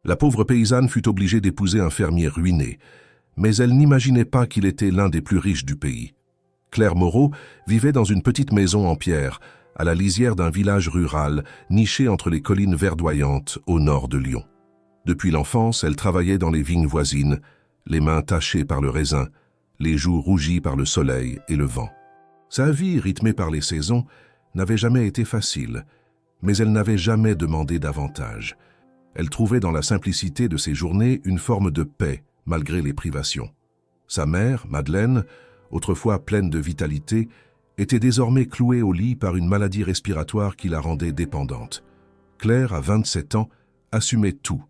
La pauvre paysanne fut obligée d'épouser un fermier ruiné, mais elle n'imaginait pas qu'il était l'un des plus riches du pays. Claire Moreau vivait dans une petite maison en pierre, à la lisière d'un village rural, niché entre les collines verdoyantes au nord de Lyon. Depuis l'enfance, elle travaillait dans les vignes voisines, les mains tachées par le raisin, les joues rougies par le soleil et le vent. Sa vie, rythmée par les saisons, n'avait jamais été facile, mais elle n'avait jamais demandé davantage. Elle trouvait dans la simplicité de ses journées une forme de paix, malgré les privations. Sa mère, Madeleine, autrefois pleine de vitalité, était désormais clouée au lit par une maladie respiratoire qui la rendait dépendante. Claire, à 27 ans, assumait tout.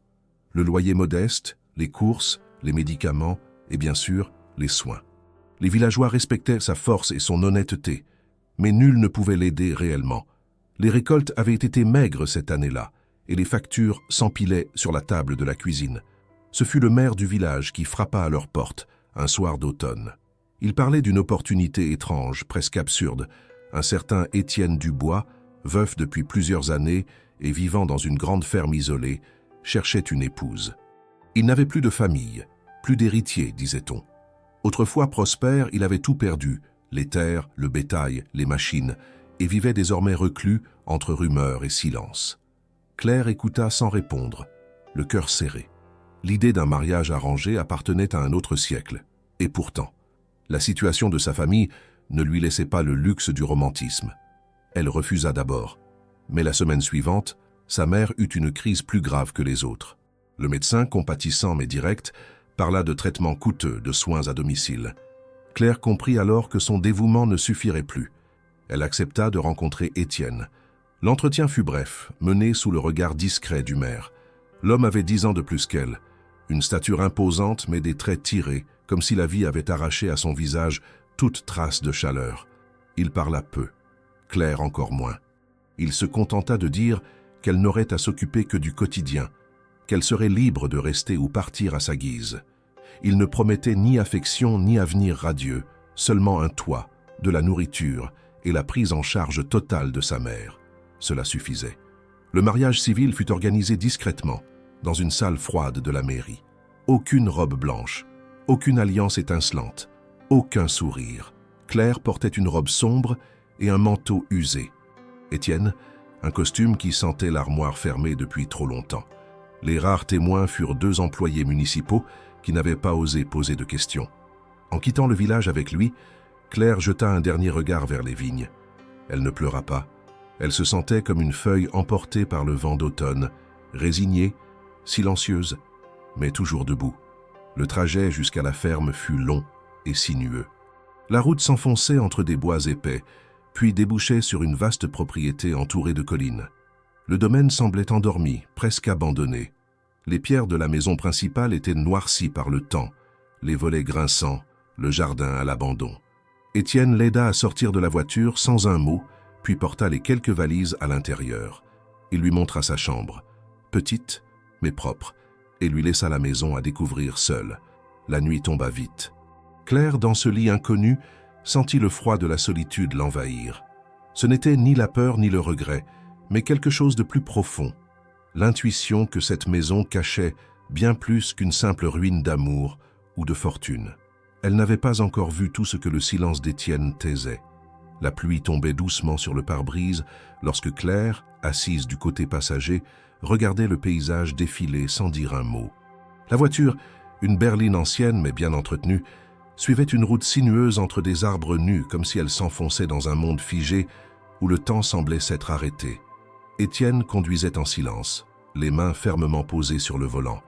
Le loyer modeste, les courses, les médicaments et bien sûr, les soins. Les villageois respectaient sa force et son honnêteté, mais nul ne pouvait l'aider réellement. Les récoltes avaient été maigres cette année-là, et les factures s'empilaient sur la table de la cuisine. Ce fut le maire du village qui frappa à leur porte, un soir d'automne. Il parlait d'une opportunité étrange, presque absurde. Un certain Étienne Dubois, veuf depuis plusieurs années et vivant dans une grande ferme isolée, cherchait une épouse. Il n'avait plus de famille, plus d'héritier, disait-on. Autrefois prospère, il avait tout perdu, les terres, le bétail, les machines, et vivait désormais reclus entre rumeurs et silence. Claire écouta sans répondre, le cœur serré. L'idée d'un mariage arrangé appartenait à un autre siècle. Et pourtant, la situation de sa famille ne lui laissait pas le luxe du romantisme. Elle refusa d'abord, mais la semaine suivante, sa mère eut une crise plus grave que les autres. Le médecin, compatissant mais direct, parla de traitements coûteux, de soins à domicile. Claire comprit alors que son dévouement ne suffirait plus. Elle accepta de rencontrer Étienne. L'entretien fut bref, mené sous le regard discret du maire. L'homme avait 10 ans de plus qu'elle, une stature imposante mais des traits tirés, comme si la vie avait arraché à son visage toute trace de chaleur. Il parla peu, Claire encore moins. Il se contenta de dire qu'elle n'aurait à s'occuper que du quotidien, qu'elle serait libre de rester ou partir à sa guise. Il ne promettait ni affection ni avenir radieux, seulement un toit, de la nourriture et la prise en charge totale de sa mère. Cela suffisait. Le mariage civil fut organisé discrètement, dans une salle froide de la mairie. Aucune robe blanche, aucune alliance étincelante, aucun sourire. Claire portait une robe sombre et un manteau usé. Étienne, un costume qui sentait l'armoire fermée depuis trop longtemps. Les rares témoins furent 2 employés municipaux qui n'avaient pas osé poser de questions. En quittant le village avec lui, Claire jeta un dernier regard vers les vignes. Elle ne pleura pas. Elle se sentait comme une feuille emportée par le vent d'automne, résignée, silencieuse, mais toujours debout. Le trajet jusqu'à la ferme fut long et sinueux. La route s'enfonçait entre des bois épais, puis débouchait sur une vaste propriété entourée de collines. Le domaine semblait endormi, presque abandonné. Les pierres de la maison principale étaient noircies par le temps, les volets grinçants, le jardin à l'abandon. Étienne l'aida à sortir de la voiture sans un mot, puis porta les quelques valises à l'intérieur. Il lui montra sa chambre, petite mais propre, et lui laissa la maison à découvrir seule. La nuit tomba vite. Claire, dans ce lit inconnu, sentit le froid de la solitude l'envahir. Ce n'était ni la peur ni le regret, mais quelque chose de plus profond. L'intuition que cette maison cachait bien plus qu'une simple ruine d'amour ou de fortune. Elle n'avait pas encore vu tout ce que le silence d'Étienne taisait. La pluie tombait doucement sur le pare-brise lorsque Claire, assise du côté passager, regardait le paysage défiler sans dire un mot. La voiture, une berline ancienne mais bien entretenue, suivait une route sinueuse entre des arbres nus comme si elle s'enfonçait dans un monde figé où le temps semblait s'être arrêté. Étienne conduisait en silence, les mains fermement posées sur le volant,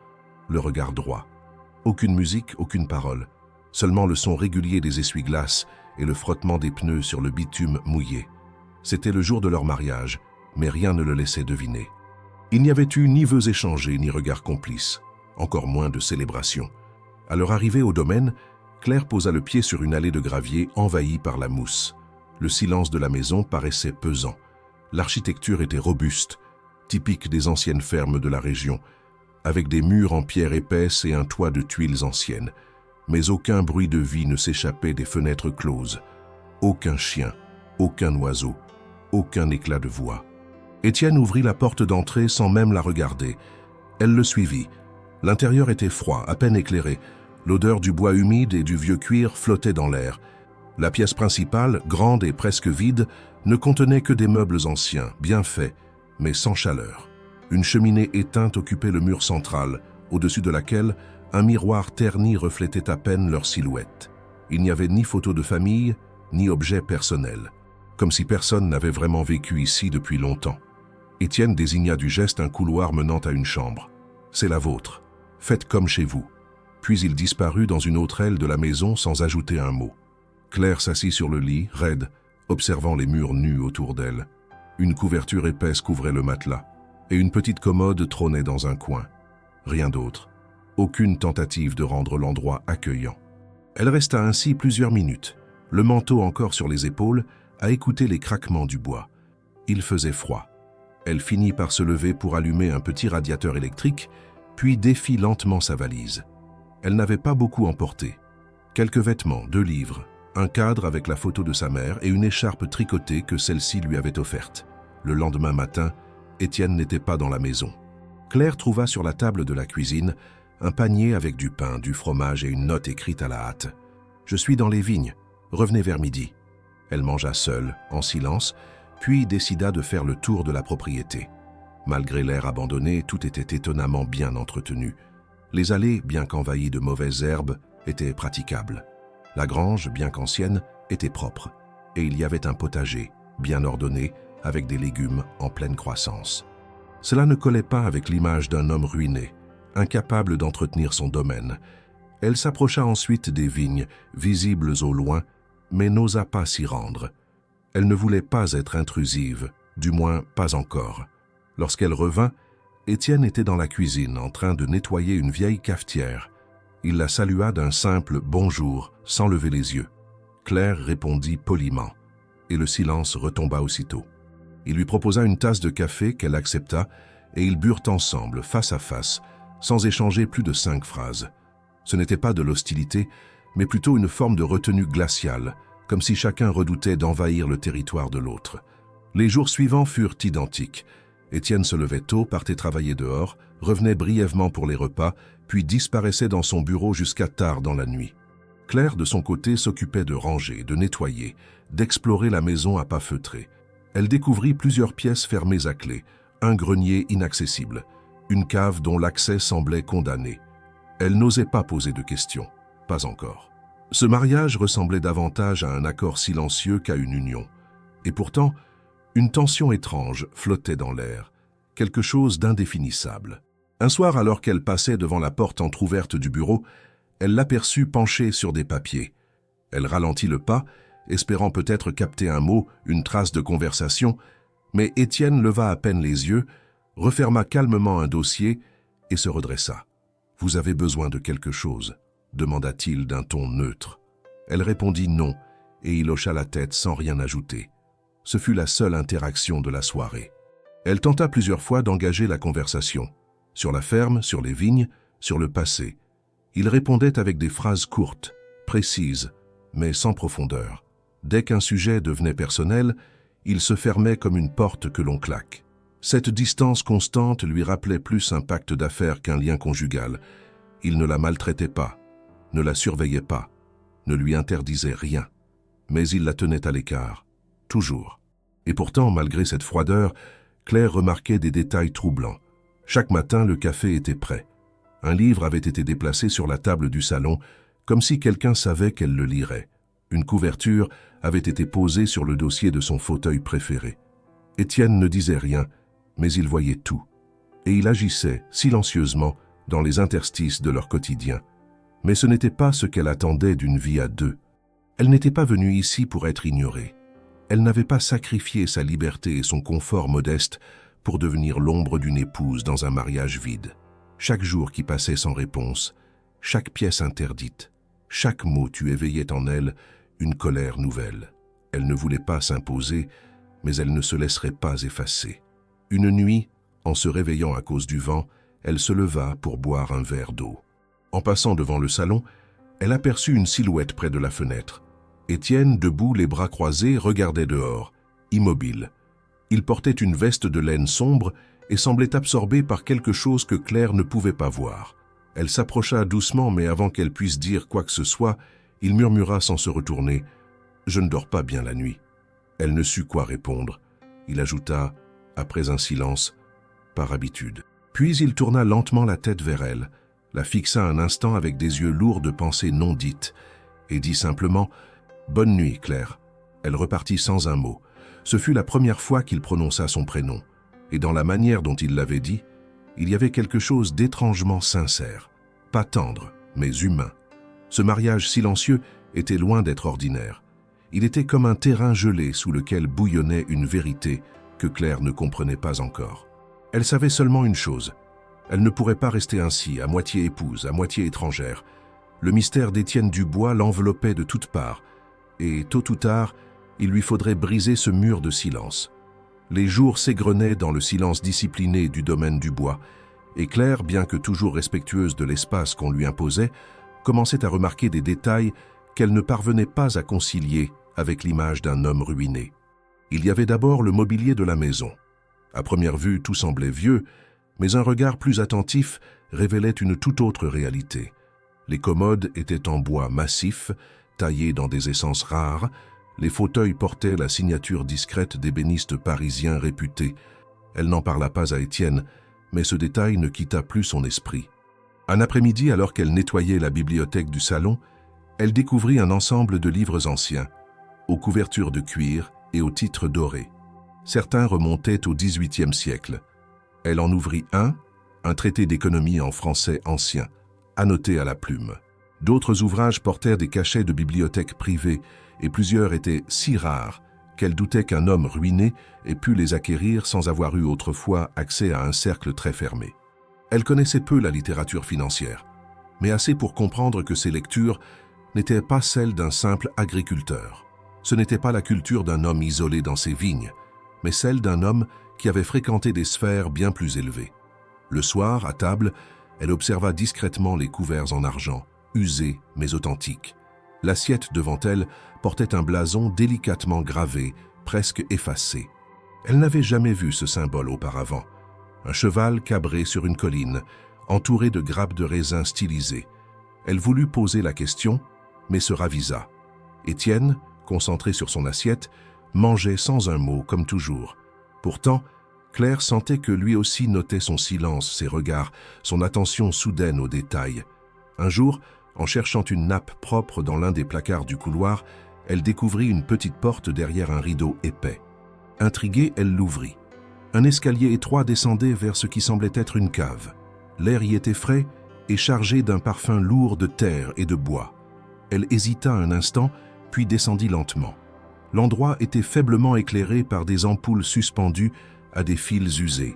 le regard droit. Aucune musique, aucune parole, seulement le son régulier des essuie-glaces et le frottement des pneus sur le bitume mouillé. C'était le jour de leur mariage, mais rien ne le laissait deviner. Il n'y avait eu ni vœux échangés, ni regards complices, encore moins de célébration. À leur arrivée au domaine, Claire posa le pied sur une allée de gravier envahie par la mousse. Le silence de la maison paraissait pesant. L'architecture était robuste, typique des anciennes fermes de la région, avec des murs en pierre épaisse et un toit de tuiles anciennes. Mais aucun bruit de vie ne s'échappait des fenêtres closes. Aucun chien, aucun oiseau, aucun éclat de voix. Étienne ouvrit la porte d'entrée sans même la regarder. Elle le suivit. L'intérieur était froid, à peine éclairé. L'odeur du bois humide et du vieux cuir flottait dans l'air. La pièce principale, grande et presque vide, ne contenait que des meubles anciens, bien faits, mais sans chaleur. Une cheminée éteinte occupait le mur central, au-dessus de laquelle un miroir terni reflétait à peine leur silhouette. Il n'y avait ni photo de famille, ni objet personnel, comme si personne n'avait vraiment vécu ici depuis longtemps. Étienne désigna du geste un couloir menant à une chambre. « C'est la vôtre. Faites comme chez vous. » Puis il disparut dans une autre aile de la maison sans ajouter un mot. Claire s'assit sur le lit, raide, observant les murs nus autour d'elle. Une couverture épaisse couvrait le matelas, et une petite commode trônait dans un coin. Rien d'autre. Aucune tentative de rendre l'endroit accueillant. Elle resta ainsi plusieurs minutes, le manteau encore sur les épaules, à écouter les craquements du bois. Il faisait froid. Elle finit par se lever pour allumer un petit radiateur électrique, puis défit lentement sa valise. Elle n'avait pas beaucoup emporté. Quelques vêtements, 2 livres, un cadre avec la photo de sa mère et une écharpe tricotée que celle-ci lui avait offerte. Le lendemain matin, Étienne n'était pas dans la maison. Claire trouva sur la table de la cuisine un panier avec du pain, du fromage et une note écrite à la hâte. « Je suis dans les vignes. Revenez vers midi. » Elle mangea seule, en silence, puis décida de faire le tour de la propriété. Malgré l'air abandonné, tout était étonnamment bien entretenu. Les allées, bien qu'envahies de mauvaises herbes, étaient praticables. La grange, bien qu'ancienne, était propre, et il y avait un potager, bien ordonné, avec des légumes en pleine croissance. Cela ne collait pas avec l'image d'un homme ruiné, incapable d'entretenir son domaine. Elle s'approcha ensuite des vignes, visibles au loin, mais n'osa pas s'y rendre. Elle ne voulait pas être intrusive, du moins pas encore. Lorsqu'elle revint, Étienne était dans la cuisine en train de nettoyer une vieille cafetière. Il la salua d'un simple « bonjour » sans lever les yeux. Claire répondit poliment, et le silence retomba aussitôt. Il lui proposa une tasse de café qu'elle accepta, et ils burent ensemble, face à face, sans échanger plus de 5 phrases. Ce n'était pas de l'hostilité, mais plutôt une forme de retenue glaciale, comme si chacun redoutait d'envahir le territoire de l'autre. Les jours suivants furent identiques. Étienne se levait tôt, partait travailler dehors, revenait brièvement pour les repas, puis disparaissait dans son bureau jusqu'à tard dans la nuit. Claire, de son côté, s'occupait de ranger, de nettoyer, d'explorer la maison à pas feutrés. Elle découvrit plusieurs pièces fermées à clé, un grenier inaccessible, une cave dont l'accès semblait condamné. Elle n'osait pas poser de questions, pas encore. Ce mariage ressemblait davantage à un accord silencieux qu'à une union. Et pourtant, une tension étrange flottait dans l'air, quelque chose d'indéfinissable. Un soir, alors qu'elle passait devant la porte entr'ouverte du bureau, elle l'aperçut penché sur des papiers. Elle ralentit le pas, espérant peut-être capter un mot, une trace de conversation, mais Étienne leva à peine les yeux, referma calmement un dossier et se redressa. « Vous avez besoin de quelque chose ?» demanda-t-il d'un ton neutre. Elle répondit non, et il hocha la tête sans rien ajouter. Ce fut la seule interaction de la soirée. Elle tenta plusieurs fois d'engager la conversation. Sur la ferme, sur les vignes, sur le passé. Il répondait avec des phrases courtes, précises, mais sans profondeur. Dès qu'un sujet devenait personnel, il se fermait comme une porte que l'on claque. Cette distance constante lui rappelait plus un pacte d'affaires qu'un lien conjugal. Il ne la maltraitait pas, ne la surveillait pas, ne lui interdisait rien. Mais il la tenait à l'écart, toujours. Et pourtant, malgré cette froideur, Claire remarquait des détails troublants. Chaque matin, le café était prêt. Un livre avait été déplacé sur la table du salon, comme si quelqu'un savait qu'elle le lirait. Une couverture avait été posée sur le dossier de son fauteuil préféré. Étienne ne disait rien, mais il voyait tout. Et il agissait, silencieusement, dans les interstices de leur quotidien. Mais ce n'était pas ce qu'elle attendait d'une vie à deux. Elle n'était pas venue ici pour être ignorée. Elle n'avait pas sacrifié sa liberté et son confort modeste pour devenir l'ombre d'une épouse dans un mariage vide. Chaque jour qui passait sans réponse, chaque pièce interdite, chaque mot éveillait en elle une colère nouvelle. Elle ne voulait pas s'imposer, mais elle ne se laisserait pas effacer. Une nuit, en se réveillant à cause du vent, elle se leva pour boire un verre d'eau. En passant devant le salon, elle aperçut une silhouette près de la fenêtre. Étienne, debout, les bras croisés, regardait dehors, immobile. Il portait une veste de laine sombre et semblait absorbée par quelque chose que Claire ne pouvait pas voir. Elle s'approcha doucement, mais avant qu'elle puisse dire quoi que ce soit, il murmura sans se retourner « Je ne dors pas bien la nuit ». Elle ne sut quoi répondre. Il ajouta, après un silence, « Par habitude ». Puis il tourna lentement la tête vers elle, la fixa un instant avec des yeux lourds de pensées non dites, et dit simplement « Bonne nuit, Claire ». Elle repartit sans un mot. Ce fut la première fois qu'il prononça son prénom, et dans la manière dont il l'avait dit, il y avait quelque chose d'étrangement sincère, pas tendre, mais humain. Ce mariage silencieux était loin d'être ordinaire. Il était comme un terrain gelé sous lequel bouillonnait une vérité que Claire ne comprenait pas encore. Elle savait seulement une chose. Elle ne pourrait pas rester ainsi, à moitié épouse, à moitié étrangère. Le mystère d'Étienne Dubois l'enveloppait de toutes parts, et tôt ou tard, il lui faudrait briser ce mur de silence. Les jours s'égrenaient dans le silence discipliné du domaine Dubois, et Claire, bien que toujours respectueuse de l'espace qu'on lui imposait, commençait à remarquer des détails qu'elle ne parvenait pas à concilier avec l'image d'un homme ruiné. Il y avait d'abord le mobilier de la maison. À première vue, tout semblait vieux, mais un regard plus attentif révélait une toute autre réalité. Les commodes étaient en bois massif, taillés dans des essences rares. Les fauteuils portaient la signature discrète d'ébénistes parisiens réputés. Elle n'en parla pas à Étienne, mais ce détail ne quitta plus son esprit. Un après-midi, alors qu'elle nettoyait la bibliothèque du salon, elle découvrit un ensemble de livres anciens, aux couvertures de cuir et aux titres dorés. Certains remontaient au XVIIIe siècle. Elle en ouvrit un traité d'économie en français ancien, annoté à la plume. D'autres ouvrages portèrent des cachets de bibliothèques privées, et plusieurs étaient si rares qu'elle doutait qu'un homme ruiné ait pu les acquérir sans avoir eu autrefois accès à un cercle très fermé. Elle connaissait peu la littérature financière, mais assez pour comprendre que ces lectures n'étaient pas celles d'un simple agriculteur. Ce n'était pas la culture d'un homme isolé dans ses vignes, mais celle d'un homme qui avait fréquenté des sphères bien plus élevées. Le soir, à table, elle observa discrètement les couverts en argent, usés mais authentiques. L'assiette devant elle portait un blason délicatement gravé, presque effacé. Elle n'avait jamais vu ce symbole auparavant. Un cheval cabré sur une colline, entouré de grappes de raisin stylisées. Elle voulut poser la question, mais se ravisa. Étienne, concentré sur son assiette, mangeait sans un mot, comme toujours. Pourtant, Claire sentait que lui aussi notait son silence, ses regards, son attention soudaine aux détails. Un jour, en cherchant une nappe propre dans l'un des placards du couloir, elle découvrit une petite porte derrière un rideau épais. Intriguée, elle l'ouvrit. Un escalier étroit descendait vers ce qui semblait être une cave. L'air y était frais et chargé d'un parfum lourd de terre et de bois. Elle hésita un instant, puis descendit lentement. L'endroit était faiblement éclairé par des ampoules suspendues à des fils usés.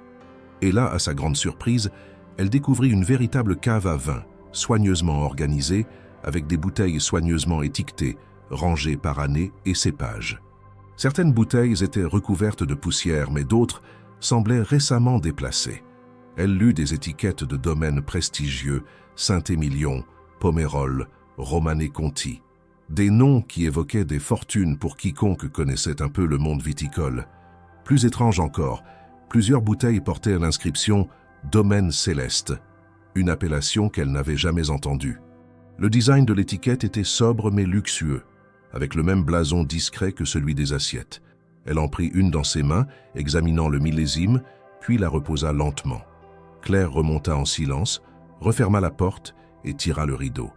Et là, à sa grande surprise, elle découvrit une véritable cave à vin, soigneusement organisée, avec des bouteilles soigneusement étiquetées, rangées par année et cépage. Certaines bouteilles étaient recouvertes de poussière, mais d'autres semblaient récemment déplacées. Elle lut des étiquettes de domaines prestigieux, Saint-Émilion, Pomerol, Romanée Conti. Des noms qui évoquaient des fortunes pour quiconque connaissait un peu le monde viticole. Plus étrange encore, plusieurs bouteilles portaient l'inscription « Domaine céleste », une appellation qu'elle n'avait jamais entendue. Le design de l'étiquette était sobre mais luxueux, avec le même blason discret que celui des assiettes. Elle en prit une dans ses mains, examinant le millésime, puis la reposa lentement. Claire remonta en silence, referma la porte et tira le rideau.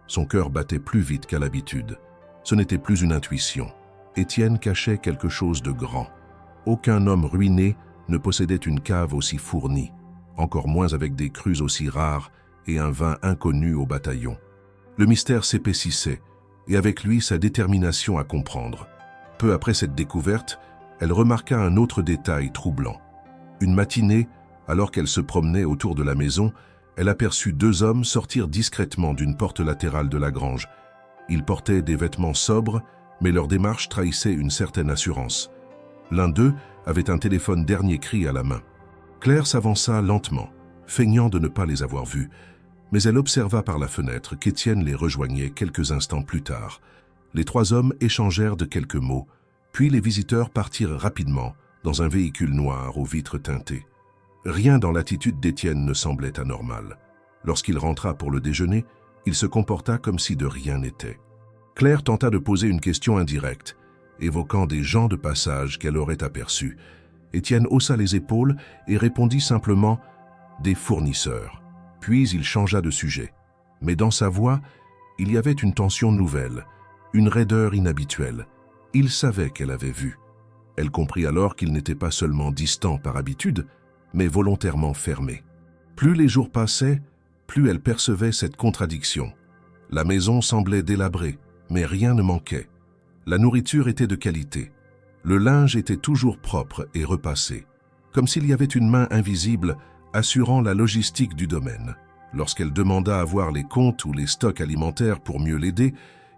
Son cœur battait plus vite qu'à l'habitude. Ce n'était plus une intuition. Étienne cachait quelque chose de grand. Aucun homme ruiné ne possédait une cave aussi fournie, encore moins avec des crus aussi rares et un vin inconnu au bataillon. Le mystère s'épaississait, et avec lui sa détermination à comprendre. Peu après cette découverte, elle remarqua un autre détail troublant. Une matinée, alors qu'elle se promenait autour de la maison, elle aperçut deux hommes sortir discrètement d'une porte latérale de la grange. Ils portaient des vêtements sobres, mais leur démarche trahissait une certaine assurance. L'un d'eux avait un téléphone dernier cri à la main. Claire s'avança lentement, feignant de ne pas les avoir vus, mais elle observa par la fenêtre qu'Étienne les rejoignait quelques instants plus tard. Les trois hommes échangèrent de quelques mots, puis les visiteurs partirent rapidement dans un véhicule noir aux vitres teintées. Rien dans l'attitude d'Étienne ne semblait anormal. Lorsqu'il rentra pour le déjeuner, il se comporta comme si de rien n'était. Claire tenta de poser une question indirecte, évoquant des gens de passage qu'elle aurait aperçus. Étienne haussa les épaules et répondit simplement « des fournisseurs ». Puis il changea de sujet. Mais dans sa voix, il y avait une tension nouvelle, une raideur inhabituelle. Il savait qu'elle avait vu. Elle comprit alors qu'il n'était pas seulement distant par habitude, mais volontairement fermé. Plus les jours passaient, plus elle percevait cette contradiction. La maison semblait délabrée, mais rien ne manquait. La nourriture était de qualité. Le linge était toujours propre et repassé, comme s'il y avait une main invisible assurant la logistique du domaine. Lorsqu'elle demanda à voir les comptes ou les stocks alimentaires pour mieux l'aider,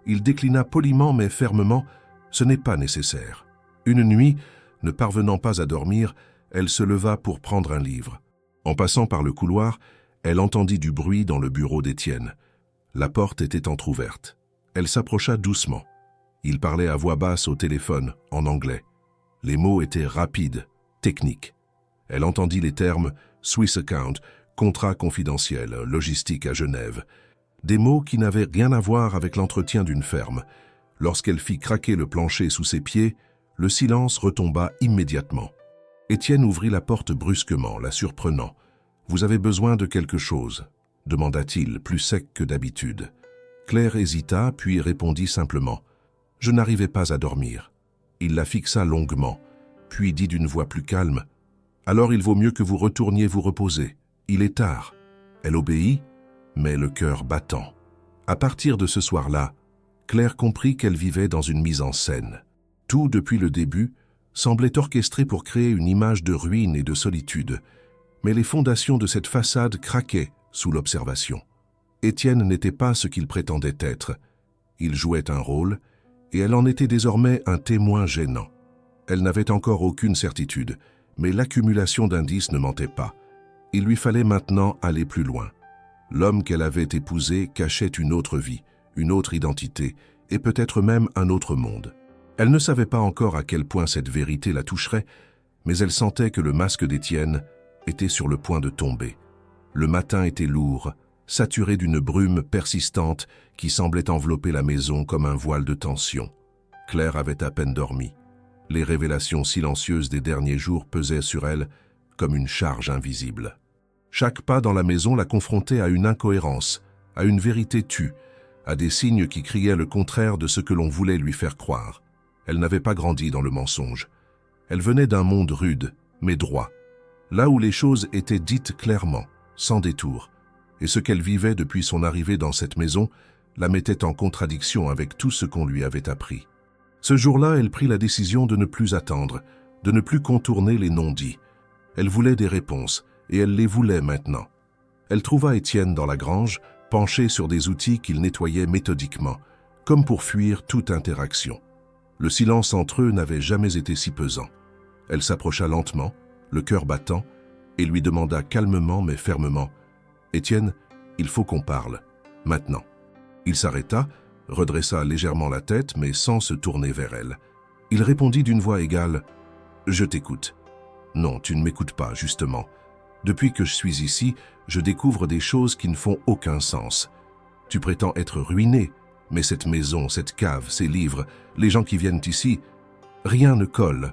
il déclina poliment mais fermement « ce n'est pas nécessaire ». Une nuit, ne parvenant pas à dormir, elle se leva pour prendre un livre. En passant par le couloir, elle entendit du bruit dans le bureau d'Étienne. La porte était entr'ouverte. Elle s'approcha doucement. Il parlait à voix basse au téléphone, en anglais. Les mots étaient rapides, techniques. Elle entendit les termes « Swiss Account »,« contrat confidentiel »,« logistique à Genève », des mots qui n'avaient rien à voir avec l'entretien d'une ferme. Lorsqu'elle fit craquer le plancher sous ses pieds, le silence retomba immédiatement. Étienne ouvrit la porte brusquement, la surprenant. « Vous avez besoin de quelque chose ?» demanda-t-il, plus sec que d'habitude. Claire hésita, puis répondit simplement « Je n'arrivais pas à dormir ». Il la fixa longuement, puis dit d'une voix plus calme « Alors il vaut mieux que vous retourniez vous reposer. Il est tard. » Elle obéit, mais le cœur battant. À partir de ce soir-là, Claire comprit qu'elle vivait dans une mise en scène. Tout, depuis le début, semblait orchestré pour créer une image de ruine et de solitude, mais les fondations de cette façade craquaient sous l'observation. Étienne n'était pas ce qu'il prétendait être. Il jouait un rôle, et elle en était désormais un témoin gênant. Elle n'avait encore aucune certitude, mais l'accumulation d'indices ne mentait pas. Il lui fallait maintenant aller plus loin. L'homme qu'elle avait épousé cachait une autre vie, une autre identité, et peut-être même un autre monde. Elle ne savait pas encore à quel point cette vérité la toucherait, mais elle sentait que le masque d'Étienne était sur le point de tomber. Le matin était lourd, saturé d'une brume persistante qui semblait envelopper la maison comme un voile de tension. Claire avait à peine dormi. Les révélations silencieuses des derniers jours pesaient sur elle comme une charge invisible. Chaque pas dans la maison la confrontait à une incohérence, à une vérité tue, à des signes qui criaient le contraire de ce que l'on voulait lui faire croire. Elle n'avait pas grandi dans le mensonge. Elle venait d'un monde rude, mais droit, là où les choses étaient dites clairement, sans détour, et ce qu'elle vivait depuis son arrivée dans cette maison la mettait en contradiction avec tout ce qu'on lui avait appris. Ce jour-là, elle prit la décision de ne plus attendre, de ne plus contourner les non-dits. Elle voulait des réponses, et elle les voulait maintenant. Elle trouva Étienne dans la grange, penché sur des outils qu'il nettoyait méthodiquement, comme pour fuir toute interaction. Le silence entre eux n'avait jamais été si pesant. Elle s'approcha lentement, le cœur battant, et lui demanda calmement mais fermement « Étienne, il faut qu'on parle, maintenant. » Il s'arrêta, redressa légèrement la tête mais sans se tourner vers elle. Il répondit d'une voix égale « Je t'écoute. » « Non, tu ne m'écoutes pas, justement. Depuis que je suis ici, je découvre des choses qui ne font aucun sens. Tu prétends être ruiné, mais cette maison, cette cave, ces livres, les gens qui viennent ici, rien ne colle.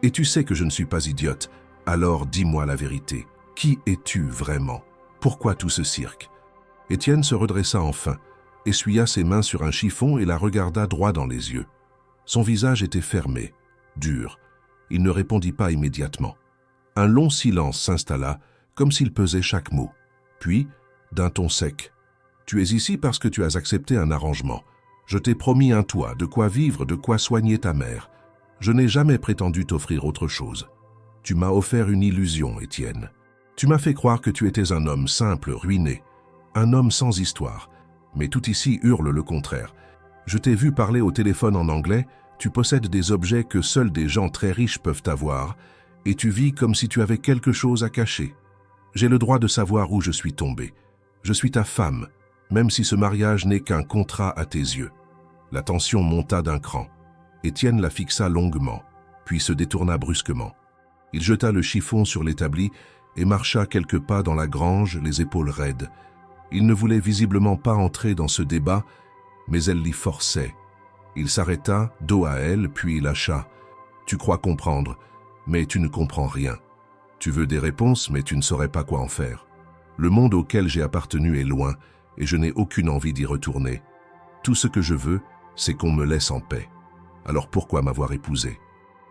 Et tu sais que je ne suis pas idiote, alors dis-moi la vérité. Qui es-tu vraiment? Pourquoi tout ce cirque? » Étienne se redressa enfin, essuya ses mains sur un chiffon et la regarda droit dans les yeux. Son visage était fermé, dur. Il ne répondit pas immédiatement. Un long silence s'installa, comme s'il pesait chaque mot. Puis, d'un ton sec, « Tu es ici parce que tu as accepté un arrangement. Je t'ai promis un toit, de quoi vivre, de quoi soigner ta mère. Je n'ai jamais prétendu t'offrir autre chose. Tu m'as offert une illusion, Étienne. Tu m'as fait croire que tu étais un homme simple, ruiné, un homme sans histoire. Mais tout ici hurle le contraire. Je t'ai vu parler au téléphone en anglais, tu possèdes des objets que seuls des gens très riches peuvent avoir, et tu vis comme si tu avais quelque chose à cacher. J'ai le droit de savoir où je suis tombé. Je suis ta femme, même si ce mariage n'est qu'un contrat à tes yeux. » La tension monta d'un cran. Étienne la fixa longuement, puis se détourna brusquement. Il jeta le chiffon sur l'établi et marcha quelques pas dans la grange, les épaules raides. Il ne voulait visiblement pas entrer dans ce débat, mais elle l'y forçait. Il s'arrêta, dos à elle, puis lâcha. « Tu crois comprendre, mais tu ne comprends rien. Tu veux des réponses, mais tu ne saurais pas quoi en faire. Le monde auquel j'ai appartenu est loin, et je n'ai aucune envie d'y retourner. Tout ce que je veux, c'est qu'on me laisse en paix. Alors pourquoi m'avoir épousé?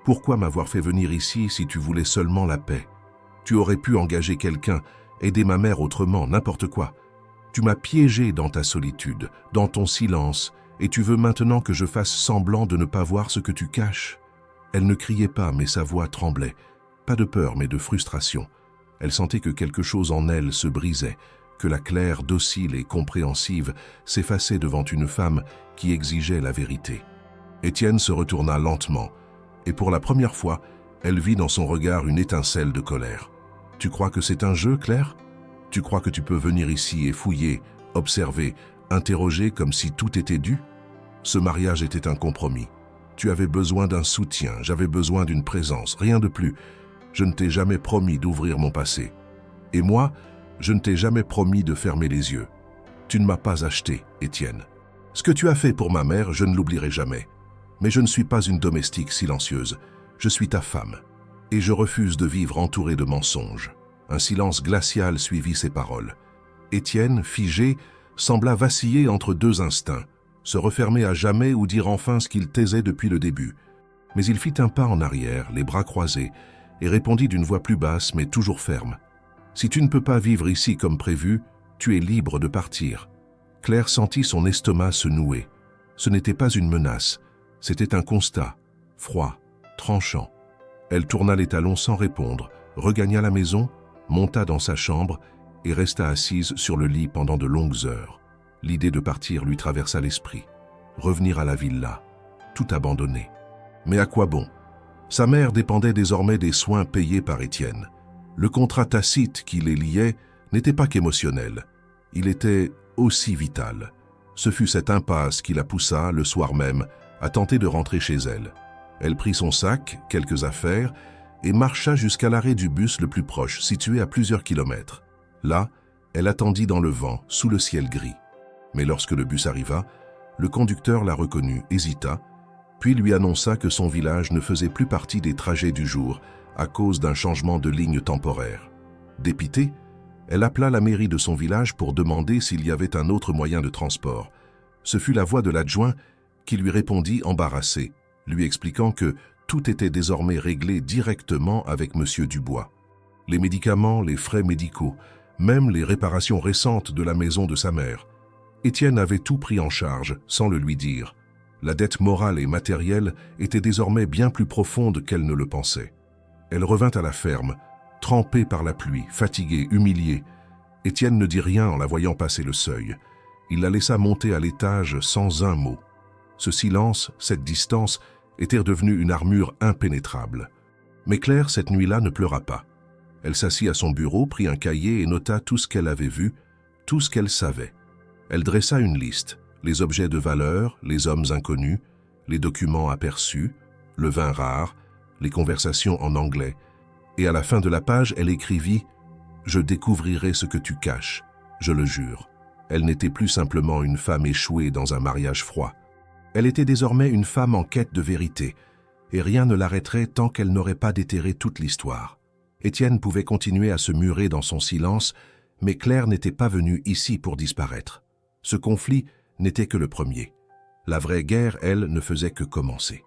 Pourquoi m'avoir fait venir ici si tu voulais seulement la paix? Tu aurais pu engager quelqu'un, aider ma mère autrement, n'importe quoi. Tu m'as piégé dans ta solitude, dans ton silence, et tu veux maintenant que je fasse semblant de ne pas voir ce que tu caches. » Elle ne criait pas, mais sa voix tremblait. Pas de peur, mais de frustration. Elle sentait que quelque chose en elle se brisait, que la Claire, docile et compréhensive, s'effaçait devant une femme qui exigeait la vérité. Étienne se retourna lentement, et pour la première fois, elle vit dans son regard une étincelle de colère. « Tu crois que c'est un jeu, Claire? Tu crois que tu peux venir ici et fouiller, observer, interroger comme si tout était dû? Ce mariage était un compromis. Tu avais besoin d'un soutien, j'avais besoin d'une présence, rien de plus. Je ne t'ai jamais promis d'ouvrir mon passé. Et moi, je ne t'ai jamais promis de fermer les yeux. Tu ne m'as pas acheté, Étienne. Ce que tu as fait pour ma mère, je ne l'oublierai jamais. Mais je ne suis pas une domestique silencieuse. Je suis ta femme. Et je refuse de vivre entouré de mensonges. » Un silence glacial suivit ces paroles. Étienne, figé, sembla vaciller entre deux instincts, se refermer à jamais ou dire enfin ce qu'il taisait depuis le début. Mais il fit un pas en arrière, les bras croisés, et répondit d'une voix plus basse mais toujours ferme. « Si tu ne peux pas vivre ici comme prévu, tu es libre de partir. » Claire sentit son estomac se nouer. Ce n'était pas une menace, c'était un constat, froid, tranchant. Elle tourna les talons sans répondre, regagna la maison, monta dans sa chambre et resta assise sur le lit pendant de longues heures. L'idée de partir lui traversa l'esprit. Revenir à la villa, tout abandonner. Mais à quoi bon? Sa mère dépendait désormais des soins payés par Étienne. Le contrat tacite qui les liait n'était pas qu'émotionnel, il était aussi vital. Ce fut cette impasse qui la poussa, le soir même, à tenter de rentrer chez elle. Elle prit son sac, quelques affaires, et marcha jusqu'à l'arrêt du bus le plus proche, situé à plusieurs kilomètres. Là, elle attendit dans le vent, sous le ciel gris. Mais lorsque le bus arriva, le conducteur la reconnut, hésita, puis lui annonça que son village ne faisait plus partie des trajets du jour à cause d'un changement de ligne temporaire. Dépitée, elle appela la mairie de son village pour demander s'il y avait un autre moyen de transport. Ce fut la voix de l'adjoint qui lui répondit embarrassée, lui expliquant que tout était désormais réglé directement avec M. Dubois. Les médicaments, les frais médicaux, même les réparations récentes de la maison de sa mère. Étienne avait tout pris en charge, sans le lui dire. La dette morale et matérielle était désormais bien plus profonde qu'elle ne le pensait. Elle revint à la ferme, trempée par la pluie, fatiguée, humiliée. Étienne ne dit rien en la voyant passer le seuil. Il la laissa monter à l'étage sans un mot. Ce silence, cette distance, étaient devenus une armure impénétrable. Mais Claire, cette nuit-là, ne pleura pas. Elle s'assit à son bureau, prit un cahier et nota tout ce qu'elle avait vu, tout ce qu'elle savait. Elle dressa une liste, les objets de valeur, les hommes inconnus, les documents aperçus, le vin rare, les conversations en anglais. Et à la fin de la page, elle écrivit « Je découvrirai ce que tu caches, je le jure. » Elle n'était plus simplement une femme échouée dans un mariage froid. Elle était désormais une femme en quête de vérité, et rien ne l'arrêterait tant qu'elle n'aurait pas déterré toute l'histoire. Étienne pouvait continuer à se murer dans son silence, mais Claire n'était pas venue ici pour disparaître. Ce conflit n'était que le premier. La vraie guerre, elle, ne faisait que commencer.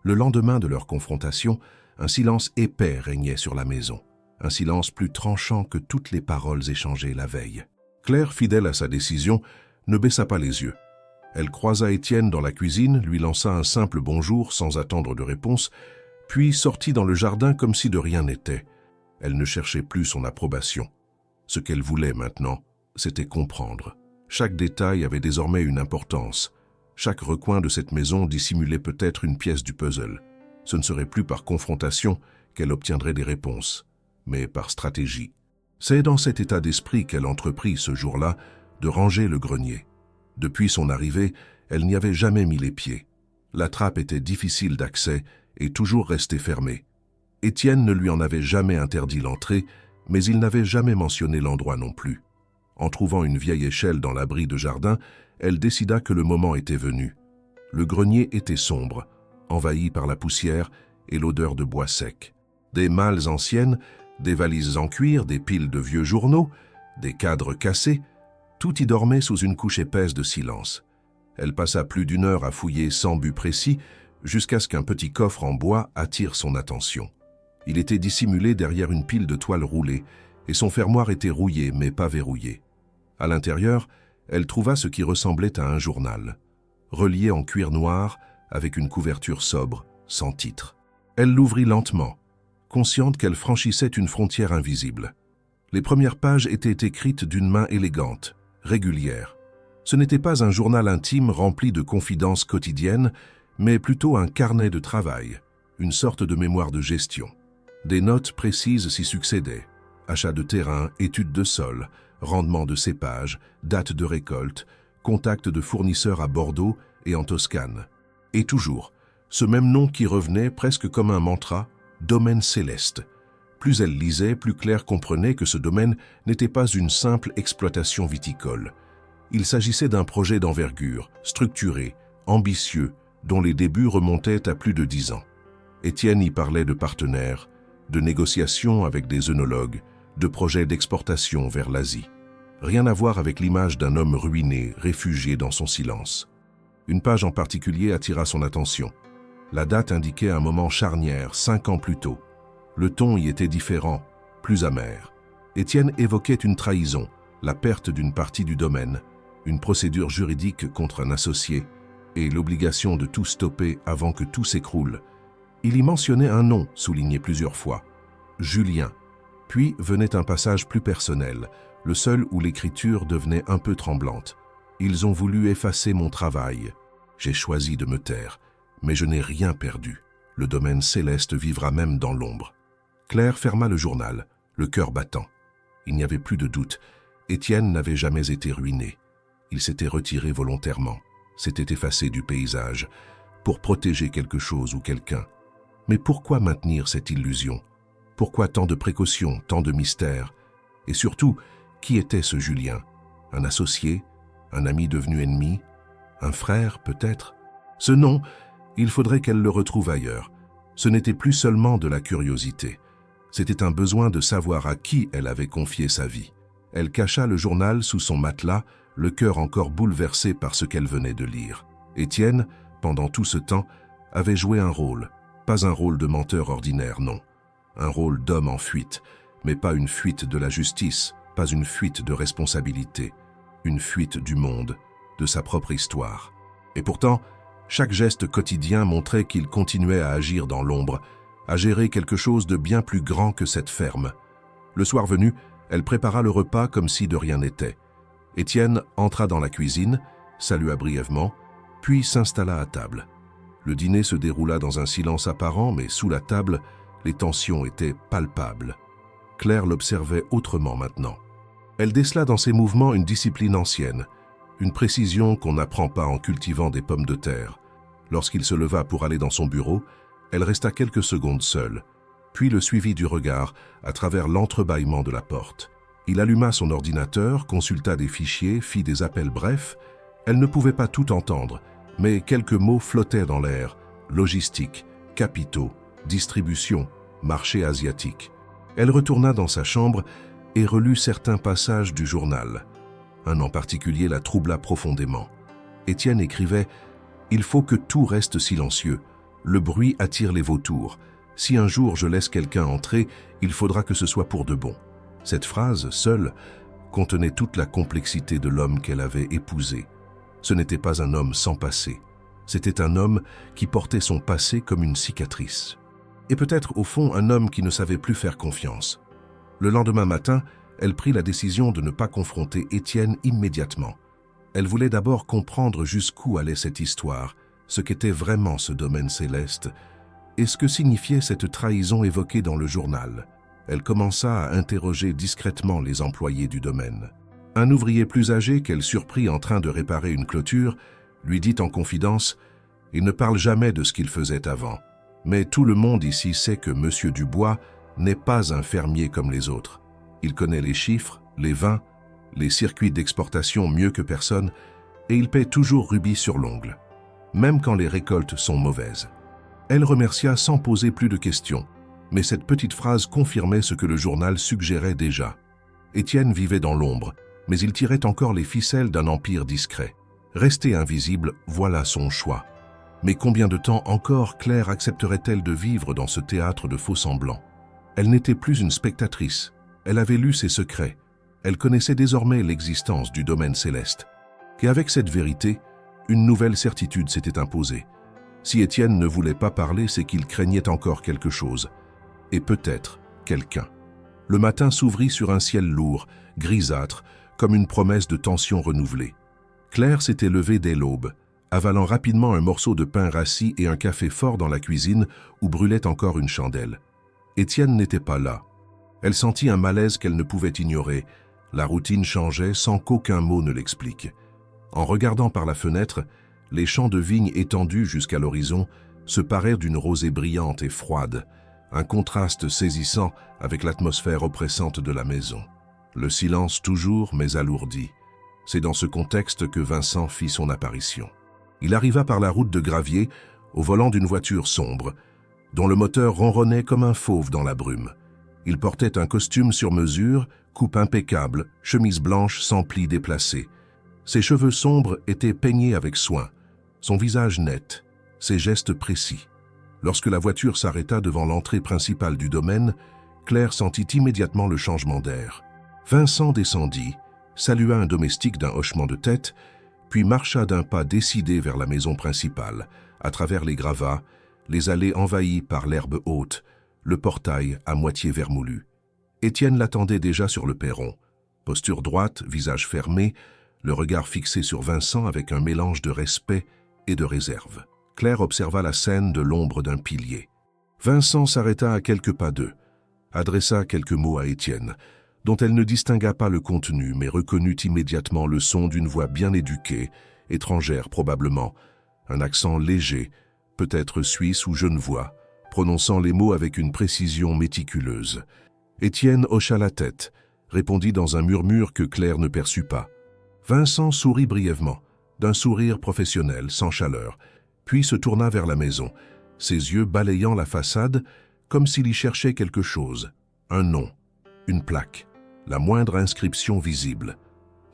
Le lendemain de leur confrontation, un silence épais régnait sur la maison, un silence plus tranchant que toutes les paroles échangées la veille. Claire, fidèle à sa décision, ne baissa pas les yeux. Elle croisa Étienne dans la cuisine, lui lança un simple bonjour sans attendre de réponse, puis sortit dans le jardin comme si de rien n'était. Elle ne cherchait plus son approbation. Ce qu'elle voulait maintenant, c'était comprendre. Chaque détail avait désormais une importance. Chaque recoin de cette maison dissimulait peut-être une pièce du puzzle. Ce ne serait plus par confrontation qu'elle obtiendrait des réponses, mais par stratégie. C'est dans cet état d'esprit qu'elle entreprit ce jour-là de ranger le grenier. Depuis son arrivée, elle n'y avait jamais mis les pieds. La trappe était difficile d'accès et toujours restée fermée. Étienne ne lui en avait jamais interdit l'entrée, mais il n'avait jamais mentionné l'endroit non plus. En trouvant une vieille échelle dans l'abri de jardin, elle décida que le moment était venu. Le grenier était sombre, envahi par la poussière et l'odeur de bois sec. Des malles anciennes, des valises en cuir, des piles de vieux journaux, des cadres cassés, tout y dormait sous une couche épaisse de silence. Elle passa plus d'1 heure à fouiller sans but précis, jusqu'à ce qu'un petit coffre en bois attire son attention. Il était dissimulé derrière une pile de toile roulée, et son fermoir était rouillé mais pas verrouillé. À l'intérieur, elle trouva ce qui ressemblait à un journal, relié en cuir noir avec une couverture sobre, sans titre. Elle l'ouvrit lentement, consciente qu'elle franchissait une frontière invisible. Les premières pages étaient écrites d'une main élégante, régulière. Ce n'était pas un journal intime rempli de confidences quotidiennes, mais plutôt un carnet de travail, une sorte de mémoire de gestion. Des notes précises s'y succédaient: achat de terrain, études de sol, rendement de cépage, date de récolte, contact de fournisseurs à Bordeaux et en Toscane. Et toujours, ce même nom qui revenait presque comme un mantra, domaine céleste. Plus elle lisait, plus Claire comprenait que ce domaine n'était pas une simple exploitation viticole. Il s'agissait d'un projet d'envergure, structuré, ambitieux, dont les débuts remontaient à plus de 10 ans. Étienne y parlait de partenaires, de négociations avec des œnologues, de projets d'exportation vers l'Asie. Rien à voir avec l'image d'un homme ruiné, réfugié dans son silence. Une page en particulier attira son attention. La date indiquait un moment charnière, 5 ans plus tôt. Le ton y était différent, plus amer. Étienne évoquait une trahison, la perte d'une partie du domaine, une procédure juridique contre un associé et l'obligation de tout stopper avant que tout s'écroule. Il y mentionnait un nom, souligné plusieurs fois, Julien. Puis venait un passage plus personnel, le seul où l'écriture devenait un peu tremblante. Ils ont voulu effacer mon travail. J'ai choisi de me taire, mais je n'ai rien perdu. Le domaine céleste vivra même dans l'ombre. Claire ferma le journal, le cœur battant. Il n'y avait plus de doute. Étienne n'avait jamais été ruiné. Il s'était retiré volontairement, s'était effacé du paysage, pour protéger quelque chose ou quelqu'un. Mais pourquoi maintenir cette illusion? Pourquoi tant de précautions, tant de mystères? Et surtout, qui était ce Julien? Un associé? Un ami devenu ennemi? Un frère, peut-être? Ce nom, il faudrait qu'elle le retrouve ailleurs. Ce n'était plus seulement de la curiosité. C'était un besoin de savoir à qui elle avait confié sa vie. Elle cacha le journal sous son matelas, le cœur encore bouleversé par ce qu'elle venait de lire. Étienne, pendant tout ce temps, avait joué un rôle. Pas un rôle de menteur ordinaire, non. Un rôle d'homme en fuite, mais pas une fuite de la justice, pas une fuite de responsabilité, une fuite du monde, de sa propre histoire. Et pourtant, chaque geste quotidien montrait qu'il continuait à agir dans l'ombre, à gérer quelque chose de bien plus grand que cette ferme. Le soir venu, elle prépara le repas comme si de rien n'était. Étienne entra dans la cuisine, salua brièvement, puis s'installa à table. Le dîner se déroula dans un silence apparent, mais sous la table, les tensions étaient palpables. Claire l'observait autrement maintenant. Elle décela dans ses mouvements une discipline ancienne, une précision qu'on n'apprend pas en cultivant des pommes de terre. Lorsqu'il se leva pour aller dans son bureau, elle resta quelques secondes seule, puis le suivit du regard à travers l'entrebâillement de la porte. Il alluma son ordinateur, consulta des fichiers, fit des appels brefs. Elle ne pouvait pas tout entendre, mais quelques mots flottaient dans l'air: logistique, capitaux, distribution, marché asiatique. Elle retourna dans sa chambre et relut certains passages du journal. Un en particulier la troubla profondément. Étienne écrivait « Il faut que tout reste silencieux. Le bruit attire les vautours. Si un jour je laisse quelqu'un entrer, il faudra que ce soit pour de bon. » Cette phrase, seule, contenait toute la complexité de l'homme qu'elle avait épousé. Ce n'était pas un homme sans passé. C'était un homme qui portait son passé comme une cicatrice. Et peut-être, au fond, un homme qui ne savait plus faire confiance. Le lendemain matin, elle prit la décision de ne pas confronter Étienne immédiatement. Elle voulait d'abord comprendre jusqu'où allait cette histoire, ce qu'était vraiment ce domaine céleste, et ce que signifiait cette trahison évoquée dans le journal. Elle commença à interroger discrètement les employés du domaine. Un ouvrier plus âgé qu'elle surprit en train de réparer une clôture lui dit en confidence « Il ne parle jamais de ce qu'il faisait avant, mais tout le monde ici sait que Monsieur Dubois n'est pas un fermier comme les autres. Il connaît les chiffres, les vins, les circuits d'exportation mieux que personne, et il paie toujours rubis sur l'ongle, même quand les récoltes sont mauvaises. Elle remercia sans poser plus de questions, mais cette petite phrase confirmait ce que le journal suggérait déjà. Étienne vivait dans l'ombre, mais il tirait encore les ficelles d'un empire discret. Rester invisible, voilà son choix. Mais combien de temps encore Claire accepterait-elle de vivre dans ce théâtre de faux-semblants? Elle n'était plus une spectatrice. Elle avait lu ses secrets. Elle connaissait désormais l'existence du domaine céleste. Et avec cette vérité, une nouvelle certitude s'était imposée. Si Étienne ne voulait pas parler, c'est qu'il craignait encore quelque chose. Et peut-être quelqu'un. Le matin s'ouvrit sur un ciel lourd, grisâtre, comme une promesse de tension renouvelée. Claire s'était levée dès l'aube, avalant rapidement un morceau de pain rassis et un café fort dans la cuisine où brûlait encore une chandelle. Étienne n'était pas là. Elle sentit un malaise qu'elle ne pouvait ignorer. La routine changeait sans qu'aucun mot ne l'explique. En regardant par la fenêtre, les champs de vignes étendus jusqu'à l'horizon se parèrent d'une rosée brillante et froide, un contraste saisissant avec l'atmosphère oppressante de la maison. Le silence toujours, mais alourdi. C'est dans ce contexte que Vincent fit son apparition. Il arriva par la route de gravier, au volant d'une voiture sombre, dont le moteur ronronnait comme un fauve dans la brume. Il portait un costume sur mesure, coupe impeccable, chemise blanche sans plis déplacés. Ses cheveux sombres étaient peignés avec soin, son visage net, ses gestes précis. Lorsque la voiture s'arrêta devant l'entrée principale du domaine, Claire sentit immédiatement le changement d'air. Vincent descendit, salua un domestique d'un hochement de tête, puis marcha d'un pas décidé vers la maison principale, à travers les gravats, les allées envahies par l'herbe haute, le portail à moitié vermoulu. Étienne l'attendait déjà sur le perron. Posture droite, visage fermé, le regard fixé sur Vincent avec un mélange de respect et de réserve. Claire observa la scène de l'ombre d'un pilier. Vincent s'arrêta à quelques pas d'eux, adressa quelques mots à Étienne, dont elle ne distingua pas le contenu, mais reconnut immédiatement le son d'une voix bien éduquée, étrangère probablement, un accent léger, peut-être suisse ou genevois, prononçant les mots avec une précision méticuleuse. Étienne hocha la tête, répondit dans un murmure que Claire ne perçut pas. Vincent sourit brièvement, d'un sourire professionnel, sans chaleur, puis se tourna vers la maison, ses yeux balayant la façade comme s'il y cherchait quelque chose, un nom, une plaque, la moindre inscription visible.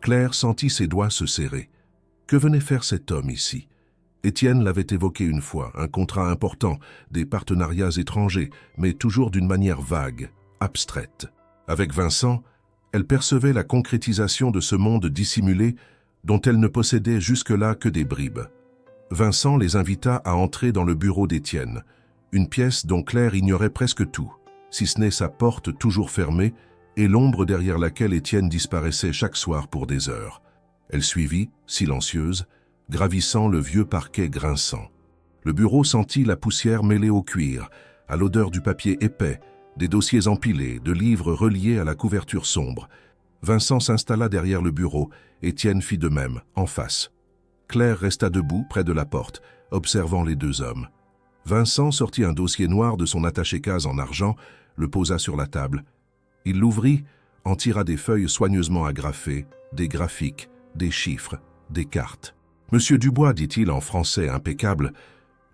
Claire sentit ses doigts se serrer. Que venait faire cet homme ici? Étienne l'avait évoqué une fois, un contrat important, des partenariats étrangers, mais toujours d'une manière vague, abstraite. Avec Vincent, elle percevait la concrétisation de ce monde dissimulé dont elle ne possédait jusque-là que des bribes. Vincent les invita à entrer dans le bureau d'Étienne, une pièce dont Claire ignorait presque tout, si ce n'est sa porte toujours fermée et l'ombre derrière laquelle Étienne disparaissait chaque soir pour des heures. Elle suivit, silencieuse, gravissant le vieux parquet grinçant. Le bureau sentit la poussière mêlée au cuir, à l'odeur du papier épais, des dossiers empilés, de livres reliés à la couverture sombre. Vincent s'installa derrière le bureau, Étienne fit de même, en face. Claire resta debout, près de la porte, observant les deux hommes. Vincent sortit un dossier noir de son attaché-case en argent, le posa sur la table. Il l'ouvrit, en tira des feuilles soigneusement agrafées, des graphiques, des chiffres, des cartes. « Monsieur Dubois, dit-il en français impeccable,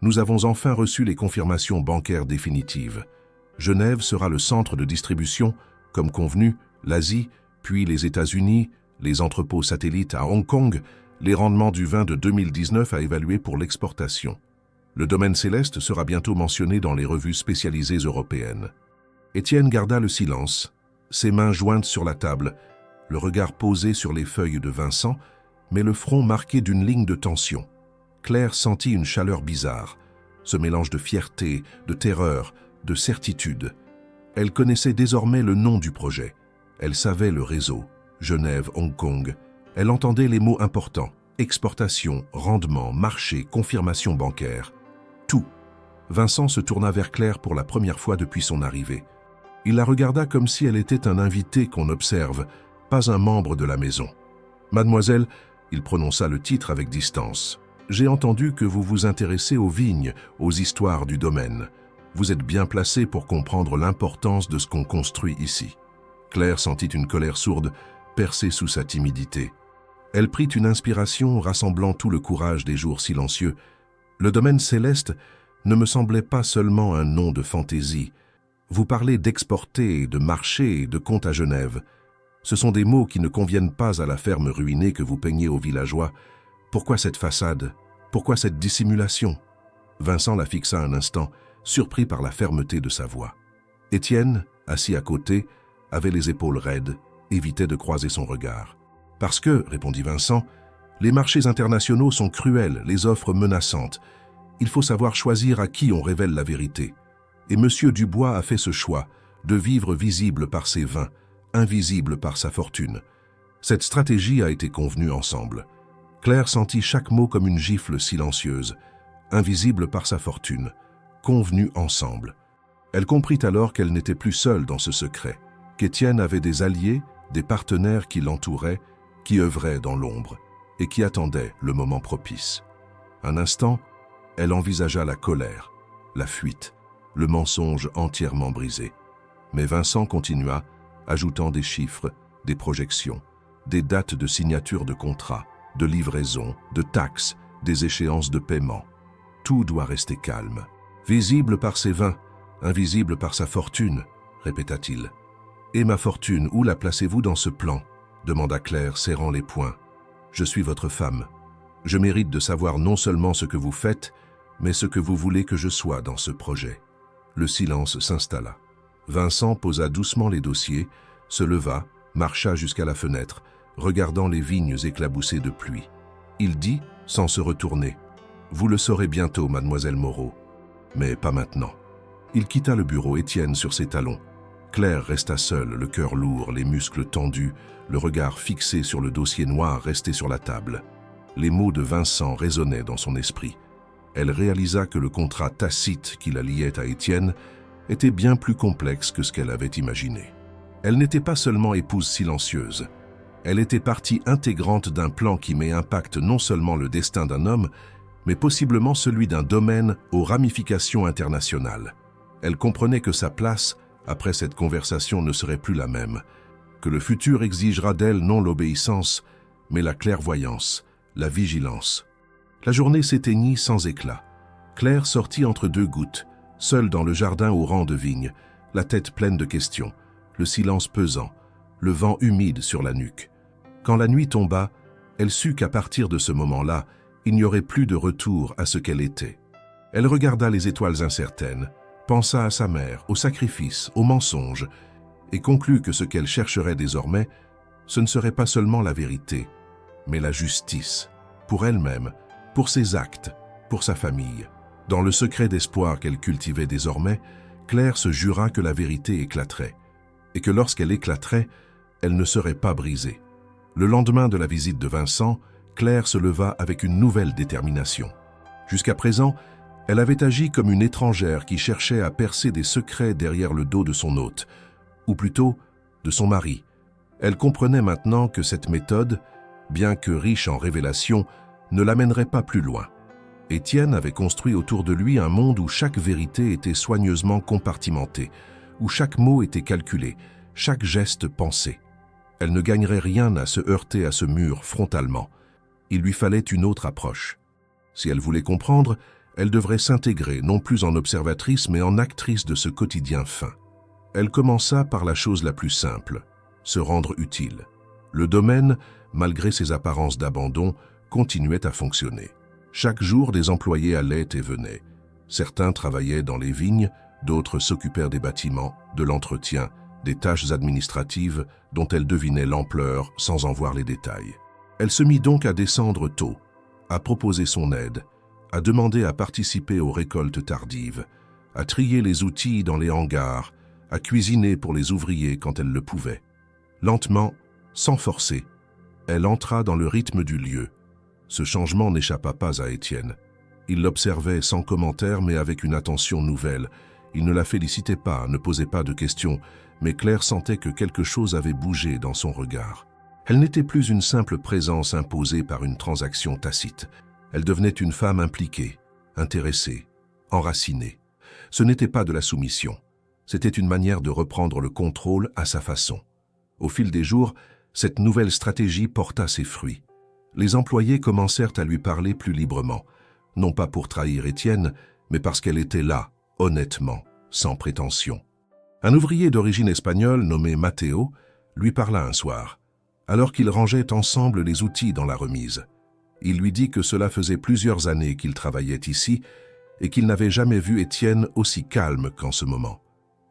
nous avons enfin reçu les confirmations bancaires définitives. Genève sera le centre de distribution, comme convenu, l'Asie, puis les États-Unis, les entrepôts satellites à Hong Kong, les rendements du vin de 2019 à évaluer pour l'exportation. Le domaine céleste sera bientôt mentionné dans les revues spécialisées européennes. » Étienne garda le silence, ses mains jointes sur la table, le regard posé sur les feuilles de Vincent, mais le front marqué d'une ligne de tension. Claire sentit une chaleur bizarre, ce mélange de fierté, de terreur, de certitude. Elle connaissait désormais le nom du projet. Elle savait le réseau, Genève, Hong Kong. Elle entendait les mots importants, exportation, rendement, marché, confirmation bancaire. Tout. Vincent se tourna vers Claire pour la première fois depuis son arrivée. Il la regarda comme si elle était un invité qu'on observe, pas un membre de la maison. « Mademoiselle », il prononça le titre avec distance, « j'ai entendu que vous vous intéressez aux vignes, aux histoires du domaine. Vous êtes bien placée pour comprendre l'importance de ce qu'on construit ici. » Claire sentit une colère sourde percer sous sa timidité. Elle prit une inspiration rassemblant tout le courage des jours silencieux. Le domaine céleste ne me semblait pas seulement un nom de fantaisie. Vous parlez d'exporter, de marcher, de compte à Genève. Ce sont des mots qui ne conviennent pas à la ferme ruinée que vous peignez aux villageois. Pourquoi cette façade? Pourquoi cette dissimulation? Vincent la fixa un instant, surpris par la fermeté de sa voix. Étienne, assis à côté, avait les épaules raides, évitait de croiser son regard. « Parce que, répondit Vincent, les marchés internationaux sont cruels, les offres menaçantes. Il faut savoir choisir à qui on révèle la vérité. Et Monsieur Dubois a fait ce choix, de vivre visible par ses vins, invisible par sa fortune. Cette stratégie a été convenue ensemble. Claire sentit chaque mot comme une gifle silencieuse, invisible par sa fortune, convenue ensemble. Elle comprit alors qu'elle n'était plus seule dans ce secret, qu'Étienne avait des alliés, des partenaires qui l'entouraient, qui œuvraient dans l'ombre et qui attendaient le moment propice. Un instant, elle envisagea la colère, la fuite, le mensonge entièrement brisé. Mais Vincent continua, ajoutant des chiffres, des projections, des dates de signature de contrats, de livraison, de taxes, des échéances de paiement. Tout doit rester calme. Visible par ses vins, invisible par sa fortune, répéta-t-il. Et ma fortune, où la placez-vous dans ce plan? Demanda Claire, serrant les poings. Je suis votre femme. Je mérite de savoir non seulement ce que vous faites, mais ce que vous voulez que je sois dans ce projet. Le silence s'installa. Vincent posa doucement les dossiers, se leva, marcha jusqu'à la fenêtre, regardant les vignes éclaboussées de pluie. Il dit, sans se retourner, « Vous le saurez bientôt, mademoiselle Moreau, mais pas maintenant. » Il quitta le bureau, Étienne sur ses talons. Claire resta seule, le cœur lourd, les muscles tendus, le regard fixé sur le dossier noir resté sur la table. Les mots de Vincent résonnaient dans son esprit. Elle réalisa que le contrat tacite qui la liait à Étienne était bien plus complexe que ce qu'elle avait imaginé. Elle n'était pas seulement épouse silencieuse, elle était partie intégrante d'un plan qui met impact non seulement le destin d'un homme, mais possiblement celui d'un domaine aux ramifications internationales. Elle comprenait que sa place, après cette conversation, ne serait plus la même, que le futur exigera d'elle non l'obéissance, mais la clairvoyance, la vigilance. La journée s'éteignit sans éclat. Claire sortit entre deux gouttes, seule dans le jardin au rang de vignes, la tête pleine de questions, le silence pesant, le vent humide sur la nuque. Quand la nuit tomba, elle sut qu'à partir de ce moment-là, il n'y aurait plus de retour à ce qu'elle était. Elle regarda les étoiles incertaines, pensa à sa mère, au sacrifice, au mensonge, et conclut que ce qu'elle chercherait désormais, ce ne serait pas seulement la vérité, mais la justice, pour elle-même, pour ses actes, pour sa famille. Dans le secret d'espoir qu'elle cultivait désormais, Claire se jura que la vérité éclaterait, et que lorsqu'elle éclaterait, elle ne serait pas brisée. Le lendemain de la visite de Vincent, Claire se leva avec une nouvelle détermination. Jusqu'à présent, elle avait agi comme une étrangère qui cherchait à percer des secrets derrière le dos de son hôte, ou plutôt de son mari. Elle comprenait maintenant que cette méthode, bien que riche en révélations, ne l'amènerait pas plus loin. Étienne avait construit autour de lui un monde où chaque vérité était soigneusement compartimentée, où chaque mot était calculé, chaque geste pensé. Elle ne gagnerait rien à se heurter à ce mur frontalement. Il lui fallait une autre approche. Si elle voulait comprendre, elle devrait s'intégrer non plus en observatrice mais en actrice de ce quotidien fin. Elle commença par la chose la plus simple, se rendre utile. Le domaine, malgré ses apparences d'abandon, continuait à fonctionner. Chaque jour, des employés allaient et venaient. Certains travaillaient dans les vignes, d'autres s'occupèrent des bâtiments, de l'entretien, des tâches administratives dont elle devinait l'ampleur sans en voir les détails. Elle se mit donc à descendre tôt, à proposer son aide, à demander à participer aux récoltes tardives, à trier les outils dans les hangars, à cuisiner pour les ouvriers quand elle le pouvait. Lentement, sans forcer, elle entra dans le rythme du lieu. Ce changement n'échappa pas à Étienne. Il l'observait sans commentaire mais avec une attention nouvelle. Il ne la félicitait pas, ne posait pas de questions, mais Claire sentait que quelque chose avait bougé dans son regard. Elle n'était plus une simple présence imposée par une transaction tacite. Elle devenait une femme impliquée, intéressée, enracinée. Ce n'était pas de la soumission. C'était une manière de reprendre le contrôle à sa façon. Au fil des jours, cette nouvelle stratégie porta ses fruits. Les employés commencèrent à lui parler plus librement, non pas pour trahir Étienne, mais parce qu'elle était là, honnêtement, sans prétention. Un ouvrier d'origine espagnole nommé Matteo lui parla un soir, alors qu'ils rangeaient ensemble les outils dans la remise. Il lui dit que cela faisait plusieurs années qu'il travaillait ici et qu'il n'avait jamais vu Étienne aussi calme qu'en ce moment.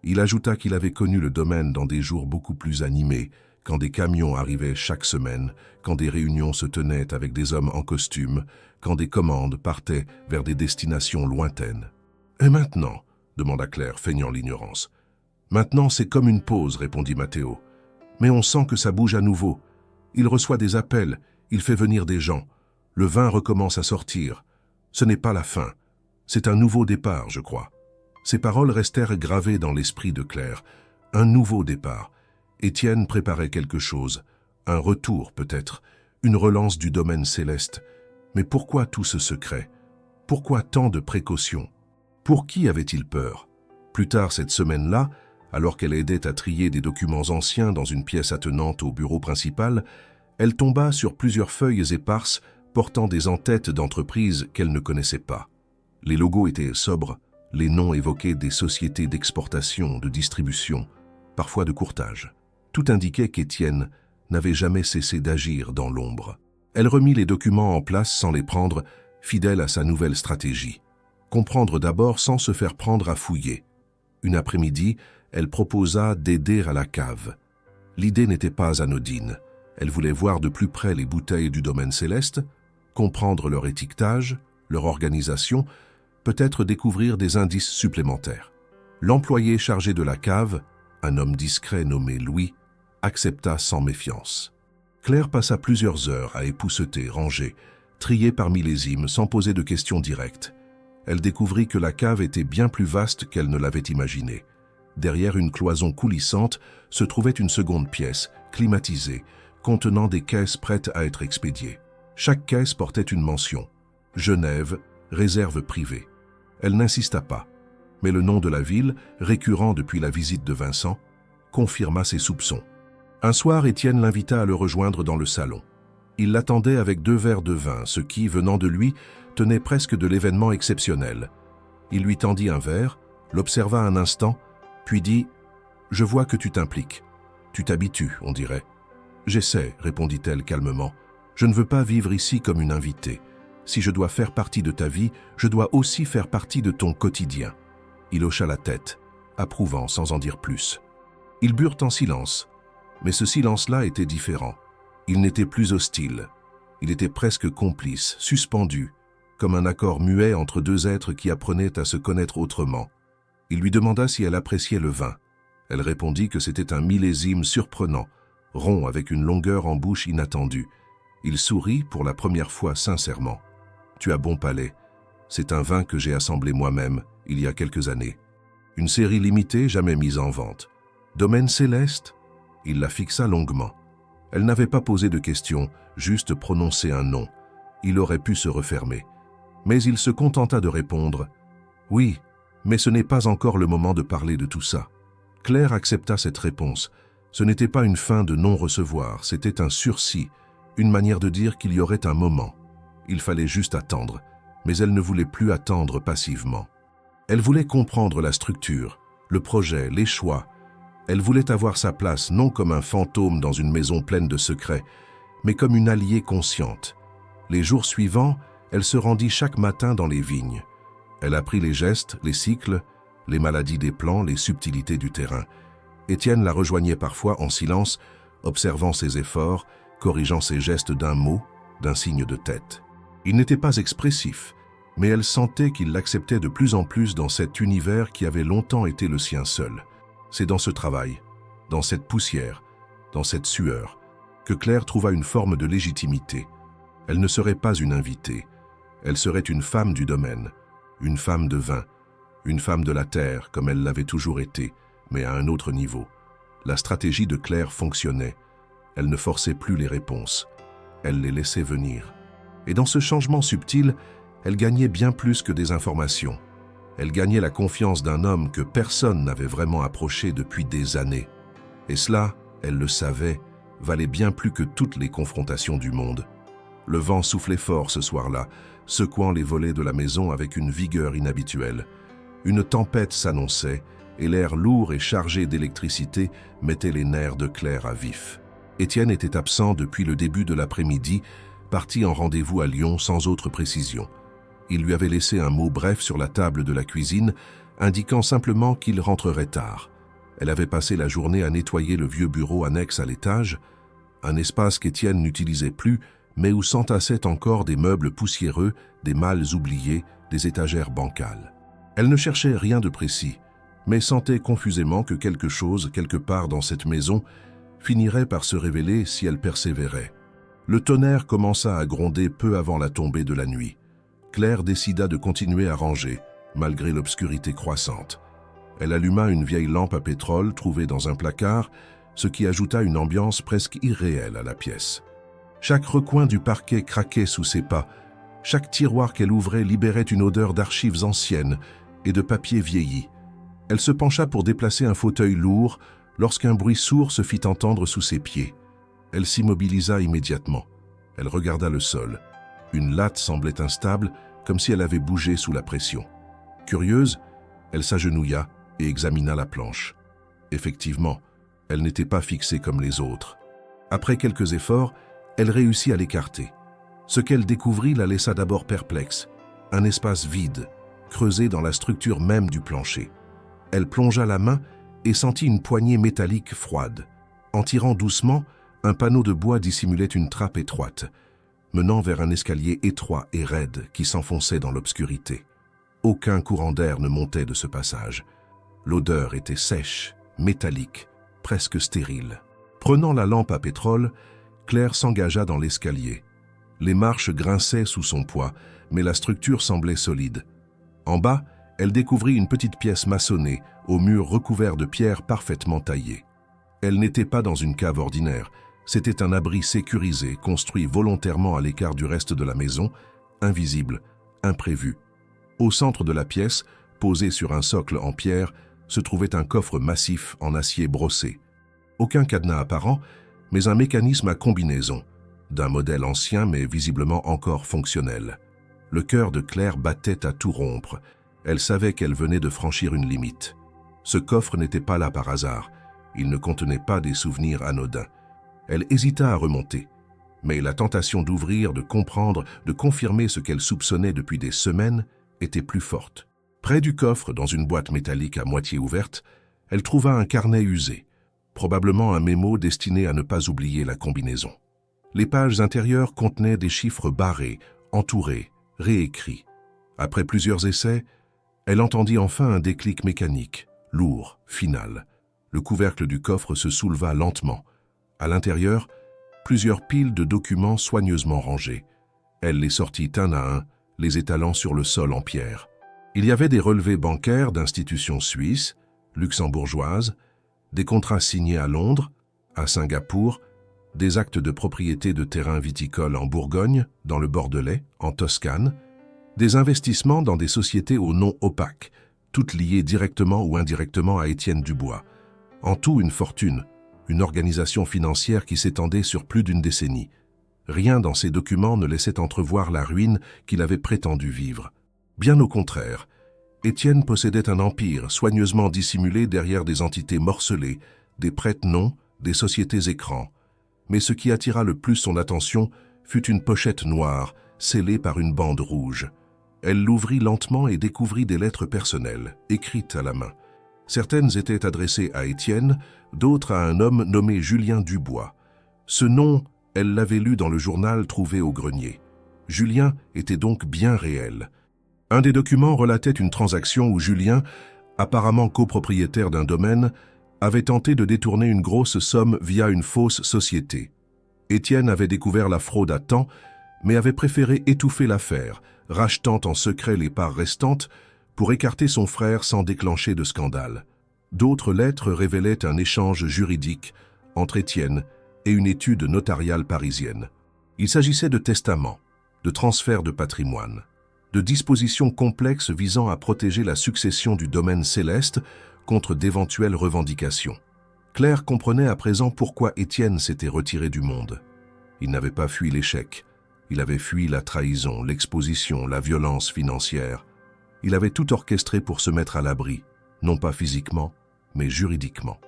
Il ajouta qu'il avait connu le domaine dans des jours beaucoup plus animés, quand des camions arrivaient chaque semaine, quand des réunions se tenaient avec des hommes en costume, quand des commandes partaient vers des destinations lointaines. « Et maintenant ?» demanda Claire, feignant l'ignorance. « Maintenant, c'est comme une pause, répondit Matteo. Mais on sent que ça bouge à nouveau. Il reçoit des appels, il fait venir des gens. Le vin recommence à sortir. Ce n'est pas la fin. C'est un nouveau départ, je crois. » Ces paroles restèrent gravées dans l'esprit de Claire. Un nouveau départ. Étienne préparait quelque chose. Un retour, peut-être. Une relance du domaine céleste. Mais pourquoi tout ce secret? Pourquoi tant de précautions? Pour qui avait-il peur? Plus tard cette semaine-là, alors qu'elle aidait à trier des documents anciens dans une pièce attenante au bureau principal, elle tomba sur plusieurs feuilles éparses portant des en-têtes d'entreprises qu'elle ne connaissait pas. Les logos étaient sobres, les noms évoquaient des sociétés d'exportation, de distribution, parfois de courtage. Tout indiquait qu'Étienne n'avait jamais cessé d'agir dans l'ombre. Elle remit les documents en place sans les prendre, fidèle à sa nouvelle stratégie. Comprendre d'abord sans se faire prendre à fouiller. Une après-midi, elle proposa d'aider à la cave. L'idée n'était pas anodine. Elle voulait voir de plus près les bouteilles du domaine céleste, comprendre leur étiquetage, leur organisation, peut-être découvrir des indices supplémentaires. L'employé chargé de la cave, un homme discret nommé Louis, accepta sans méfiance. Claire passa plusieurs heures à épousseter, ranger, trier par millésimes sans poser de questions directes. Elle découvrit que la cave était bien plus vaste qu'elle ne l'avait imaginé. Derrière une cloison coulissante se trouvait une seconde pièce, climatisée, contenant des caisses prêtes à être expédiées. Chaque caisse portait une mention. Genève, réserve privée. Elle n'insista pas, mais le nom de la ville, récurrent depuis la visite de Vincent, confirma ses soupçons. Un soir, Étienne l'invita à le rejoindre dans le salon. Il l'attendait avec 2 verres de vin, ce qui, venant de lui, tenait presque de l'événement exceptionnel. Il lui tendit un verre, l'observa un instant, puis dit « Je vois que tu t'impliques. Tu t'habitues, on dirait. »« J'essaie, » répondit-elle calmement. « Je ne veux pas vivre ici comme une invitée. Si je dois faire partie de ta vie, je dois aussi faire partie de ton quotidien. » Il hocha la tête, approuvant sans en dire plus. Ils burent en silence, mais ce silence-là était différent. Il n'était plus hostile. Il était presque complice, suspendu, comme un accord muet entre 2 êtres qui apprenaient à se connaître autrement. Il lui demanda si elle appréciait le vin. Elle répondit que c'était un millésime surprenant, rond avec une longueur en bouche inattendue. Il sourit pour la première fois sincèrement. « Tu as bon palais. C'est un vin que j'ai assemblé moi-même, il y a quelques années. Une série limitée, jamais mise en vente. Domaine céleste ?» Il la fixa longuement. Elle n'avait pas posé de questions, juste prononcé un nom. Il aurait pu se refermer. Mais il se contenta de répondre « Oui, mais ce n'est pas encore le moment de parler de tout ça. » Claire accepta cette réponse. Ce n'était pas une fin de non-recevoir, c'était un sursis, une manière de dire qu'il y aurait un moment. Il fallait juste attendre, mais elle ne voulait plus attendre passivement. Elle voulait comprendre la structure, le projet, les choix. Elle voulait avoir sa place non comme un fantôme dans une maison pleine de secrets, mais comme une alliée consciente. Les jours suivants, elle se rendit chaque matin dans les vignes. Elle apprit les gestes, les cycles, les maladies des plants, les subtilités du terrain. Étienne la rejoignait parfois en silence, observant ses efforts, corrigeant ses gestes d'un mot, d'un signe de tête. Il n'était pas expressif, mais elle sentait qu'il l'acceptait de plus en plus dans cet univers qui avait longtemps été le sien seul. C'est dans ce travail, dans cette poussière, dans cette sueur, que Claire trouva une forme de légitimité. Elle ne serait pas une invitée, elle serait une femme du domaine, une femme de vin, une femme de la terre comme elle l'avait toujours été, mais à un autre niveau. La stratégie de Claire fonctionnait. Elle ne forçait plus les réponses, elle les laissait venir. Et dans ce changement subtil, elle gagnait bien plus que des informations. Elle gagnait la confiance d'un homme que personne n'avait vraiment approché depuis des années. Et cela, elle le savait, valait bien plus que toutes les confrontations du monde. Le vent soufflait fort ce soir-là, secouant les volets de la maison avec une vigueur inhabituelle. Une tempête s'annonçait, et l'air lourd et chargé d'électricité mettait les nerfs de Claire à vif. Étienne était absent depuis le début de l'après-midi, parti en rendez-vous à Lyon sans autre précision. Il lui avait laissé un mot bref sur la table de la cuisine, indiquant simplement qu'il rentrerait tard. Elle avait passé la journée à nettoyer le vieux bureau annexe à l'étage, un espace qu'Étienne n'utilisait plus, mais où s'entassaient encore des meubles poussiéreux, des malles oubliées, des étagères bancales. Elle ne cherchait rien de précis, mais sentait confusément que quelque chose, quelque part dans cette maison, finirait par se révéler si elle persévérait. Le tonnerre commença à gronder peu avant la tombée de la nuit. Claire décida de continuer à ranger, malgré l'obscurité croissante. Elle alluma une vieille lampe à pétrole trouvée dans un placard, ce qui ajouta une ambiance presque irréelle à la pièce. Chaque recoin du parquet craquait sous ses pas. Chaque tiroir qu'elle ouvrait libérait une odeur d'archives anciennes et de papier vieilli. Elle se pencha pour déplacer un fauteuil lourd lorsqu'un bruit sourd se fit entendre sous ses pieds. Elle s'immobilisa immédiatement. Elle regarda le sol. Une latte semblait instable, comme si elle avait bougé sous la pression. Curieuse, elle s'agenouilla et examina la planche. Effectivement, elle n'était pas fixée comme les autres. Après quelques efforts, elle réussit à l'écarter. Ce qu'elle découvrit la laissa d'abord perplexe. Un espace vide, creusé dans la structure même du plancher. Elle plongea la main et sentit une poignée métallique froide. En tirant doucement, un panneau de bois dissimulait une trappe étroite, menant vers un escalier étroit et raide qui s'enfonçait dans l'obscurité. Aucun courant d'air ne montait de ce passage. L'odeur était sèche, métallique, presque stérile. Prenant la lampe à pétrole, Claire s'engagea dans l'escalier. Les marches grinçaient sous son poids, mais la structure semblait solide. En bas, elle découvrit une petite pièce maçonnée, aux murs recouverts de pierres parfaitement taillées. Elle n'était pas dans une cave ordinaire, c'était un abri sécurisé, construit volontairement à l'écart du reste de la maison, invisible, imprévu. Au centre de la pièce, posé sur un socle en pierre, se trouvait un coffre massif en acier brossé. Aucun cadenas apparent, mais un mécanisme à combinaison, d'un modèle ancien mais visiblement encore fonctionnel. Le cœur de Claire battait à tout rompre. Elle savait qu'elle venait de franchir une limite. Ce coffre n'était pas là par hasard. Il ne contenait pas des souvenirs anodins. Elle hésita à remonter. Mais la tentation d'ouvrir, de comprendre, de confirmer ce qu'elle soupçonnait depuis des semaines était plus forte. Près du coffre, dans une boîte métallique à moitié ouverte, elle trouva un carnet usé, probablement un mémo destiné à ne pas oublier la combinaison. Les pages intérieures contenaient des chiffres barrés, entourés, réécrits. Après plusieurs essais, elle entendit enfin un déclic mécanique, lourd, final. Le couvercle du coffre se souleva lentement. À l'intérieur, plusieurs piles de documents soigneusement rangés. Elle les sortit un à un, les étalant sur le sol en pierre. Il y avait des relevés bancaires d'institutions suisses, luxembourgeoises, des contrats signés à Londres, à Singapour, des actes de propriété de terrains viticoles en Bourgogne, dans le Bordelais, en Toscane, des investissements dans des sociétés au nom opaque, toutes liées directement ou indirectement à Étienne Dubois. En tout, une fortune, une organisation financière qui s'étendait sur plus d'une décennie. Rien dans ces documents ne laissait entrevoir la ruine qu'il avait prétendu vivre. Bien au contraire, Étienne possédait un empire soigneusement dissimulé derrière des entités morcelées, des prête-noms, des sociétés écrans. Mais ce qui attira le plus son attention fut une pochette noire, scellée par une bande rouge. Elle l'ouvrit lentement et découvrit des lettres personnelles, écrites à la main. Certaines étaient adressées à Étienne, d'autres à un homme nommé Julien Dubois. Ce nom, elle l'avait lu dans le journal trouvé au grenier. Julien était donc bien réel. Un des documents relatait une transaction où Julien, apparemment copropriétaire d'un domaine, avait tenté de détourner une grosse somme via une fausse société. Étienne avait découvert la fraude à temps, mais avait préféré étouffer l'affaire, rachetant en secret les parts restantes pour écarter son frère sans déclencher de scandale. D'autres lettres révélaient un échange juridique entre Étienne et une étude notariale parisienne. Il s'agissait de testaments, de transferts de patrimoine, de dispositions complexes visant à protéger la succession du domaine céleste contre d'éventuelles revendications. Claire comprenait à présent pourquoi Étienne s'était retiré du monde. Il n'avait pas fui l'échec. Il avait fui la trahison, l'exposition, la violence financière. Il avait tout orchestré pour se mettre à l'abri, non pas physiquement, mais juridiquement.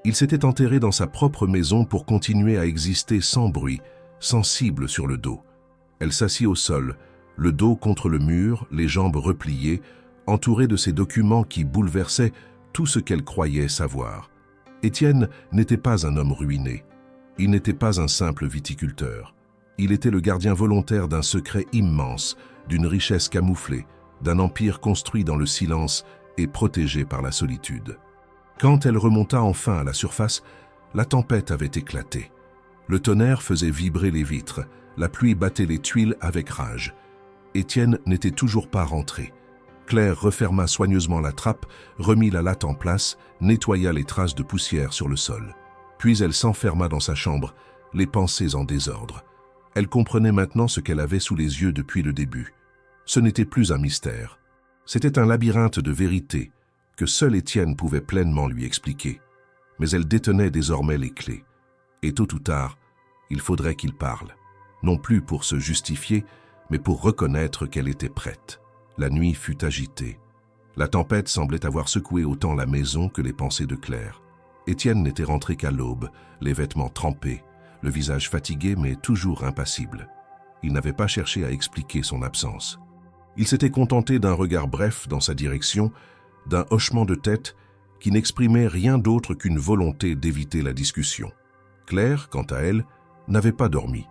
Il s'était enterré dans sa propre maison pour continuer à exister sans bruit, sans cible sur le dos. Elle s'assit au sol, le dos contre le mur, les jambes repliées, entourée de ces documents qui bouleversaient tout ce qu'elle croyait savoir. Étienne n'était pas un homme ruiné. Il n'était pas un simple viticulteur. Il était le gardien volontaire d'un secret immense, d'une richesse camouflée, d'un empire construit dans le silence et protégé par la solitude. Quand elle remonta enfin à la surface, la tempête avait éclaté. Le tonnerre faisait vibrer les vitres, la pluie battait les tuiles avec rage. Étienne n'était toujours pas rentré. Claire referma soigneusement la trappe, remit la latte en place, nettoya les traces de poussière sur le sol. Puis elle s'enferma dans sa chambre, les pensées en désordre. Elle comprenait maintenant ce qu'elle avait sous les yeux depuis le début. Ce n'était plus un mystère. C'était un labyrinthe de vérité que seul Étienne pouvait pleinement lui expliquer. Mais elle détenait désormais les clés. Et tôt ou tard, il faudrait qu'il parle. Non plus pour se justifier, mais pour reconnaître qu'elle était prête. La nuit fut agitée. La tempête semblait avoir secoué autant la maison que les pensées de Claire. Étienne n'était rentré qu'à l'aube, les vêtements trempés, le visage fatigué mais toujours impassible. Il n'avait pas cherché à expliquer son absence. Il s'était contenté d'un regard bref dans sa direction, d'un hochement de tête qui n'exprimait rien d'autre qu'une volonté d'éviter la discussion. Claire, quant à elle, n'avait pas dormi.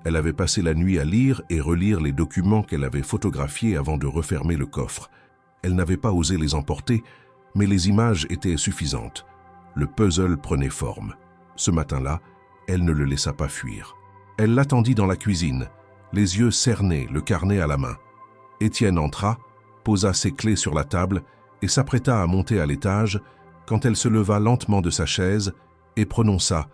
Elle avait passé la nuit à lire et relire les documents qu'elle avait photographiés avant de refermer le coffre. Elle n'avait pas osé les emporter, mais les images étaient suffisantes. Le puzzle prenait forme. Ce matin-là, elle ne le laissa pas fuir. Elle l'attendit dans la cuisine, les yeux cernés, le carnet à la main. Étienne entra, posa ses clés sur la table et s'apprêta à monter à l'étage quand elle se leva lentement de sa chaise et prononça,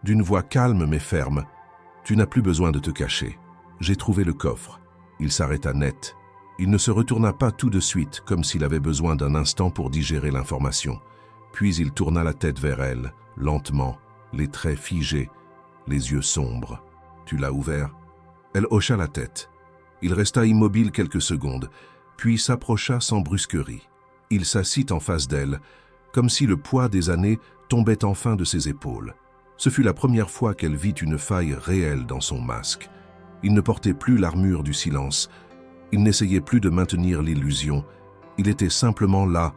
d'une voix calme mais ferme, « Tu n'as plus besoin de te cacher. J'ai trouvé le coffre. » Il s'arrêta net. Il ne se retourna pas tout de suite, comme s'il avait besoin d'un instant pour digérer l'information. Puis il tourna la tête vers elle, lentement, les traits figés, les yeux sombres. « Tu l'as ouvert ?» Elle hocha la tête. Il resta immobile quelques secondes, puis s'approcha sans brusquerie. Il s'assit en face d'elle, comme si le poids des années tombait enfin de ses épaules. Ce fut la première fois qu'elle vit une faille réelle dans son masque. Il ne portait plus l'armure du silence. Il n'essayait plus de maintenir l'illusion. Il était simplement là,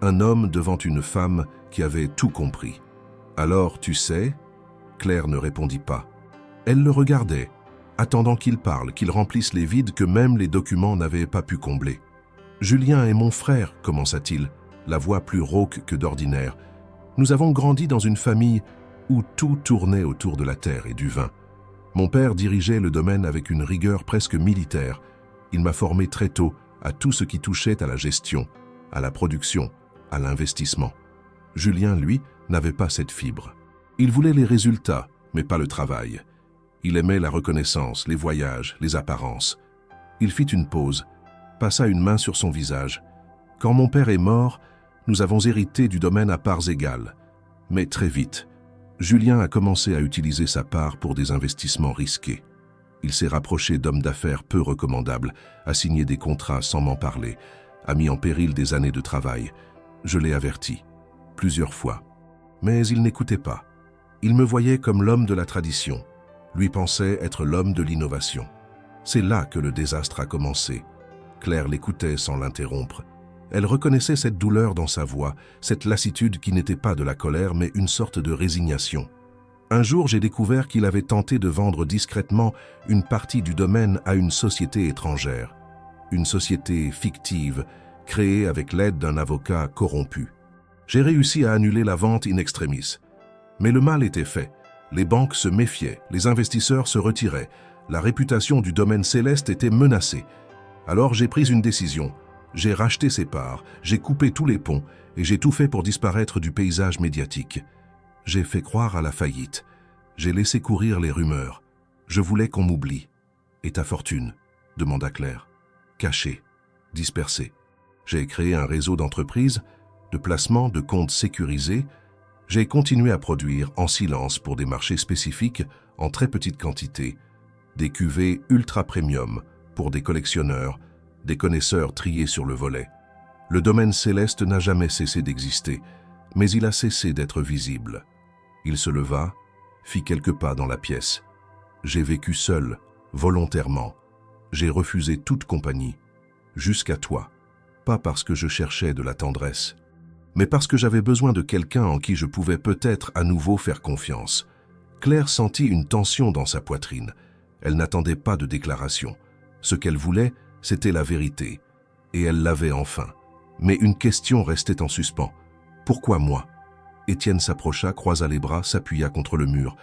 un homme devant une femme qui avait tout compris. « Alors, tu sais ?» Claire ne répondit pas. Elle le regardait, attendant qu'il parle, qu'il remplisse les vides que même les documents n'avaient pas pu combler. « Julien est mon frère, commença-t-il, la voix plus rauque que d'ordinaire. Nous avons grandi dans une famille où tout tournait autour de la terre et du vin. Mon père dirigeait le domaine avec une rigueur presque militaire. Il m'a formé très tôt à tout ce qui touchait à la gestion, à la production, à l'investissement. Julien, lui, n'avait pas cette fibre. Il voulait les résultats, mais pas le travail. Il aimait la reconnaissance, les voyages, les apparences. Il fit une pause, passa une main sur son visage. Quand mon père est mort, nous avons hérité du domaine à parts égales. Mais très vite, Julien a commencé à utiliser sa part pour des investissements risqués. Il s'est rapproché d'hommes d'affaires peu recommandables, a signé des contrats sans m'en parler, a mis en péril des années de travail. Je l'ai averti, plusieurs fois. Mais il n'écoutait pas. Il me voyait comme l'homme de la tradition, lui pensait être l'homme de l'innovation. C'est là que le désastre a commencé. Claire l'écoutait sans l'interrompre. Elle reconnaissait cette douleur dans sa voix, cette lassitude qui n'était pas de la colère mais une sorte de résignation. Un jour, j'ai découvert qu'il avait tenté de vendre discrètement une partie du domaine à une société étrangère. Une société fictive, créée avec l'aide d'un avocat corrompu. J'ai réussi à annuler la vente in extremis. Mais le mal était fait. Les banques se méfiaient, les investisseurs se retiraient. La réputation du domaine céleste était menacée. Alors j'ai pris une décision. J'ai racheté ses parts, j'ai coupé tous les ponts et j'ai tout fait pour disparaître du paysage médiatique. J'ai fait croire à la faillite. J'ai laissé courir les rumeurs. Je voulais qu'on m'oublie. « Et ta fortune ?» demanda Claire. « Cachée, dispersée. J'ai créé un réseau d'entreprises, de placements, de comptes sécurisés. J'ai continué à produire en silence pour des marchés spécifiques en très petite quantité, des cuvées ultra premium pour des collectionneurs, des connaisseurs triés sur le volet. Le domaine céleste n'a jamais cessé d'exister, mais il a cessé d'être visible. Il se leva, fit quelques pas dans la pièce. J'ai vécu seul, volontairement. J'ai refusé toute compagnie, jusqu'à toi. Pas parce que je cherchais de la tendresse, mais parce que j'avais besoin de quelqu'un en qui je pouvais peut-être à nouveau faire confiance. Claire sentit une tension dans sa poitrine. Elle n'attendait pas de déclaration. Ce qu'elle voulait, c'était la vérité. Et elle l'avait enfin. Mais une question restait en suspens. Pourquoi moi? Étienne s'approcha, croisa les bras, s'appuya contre le mur.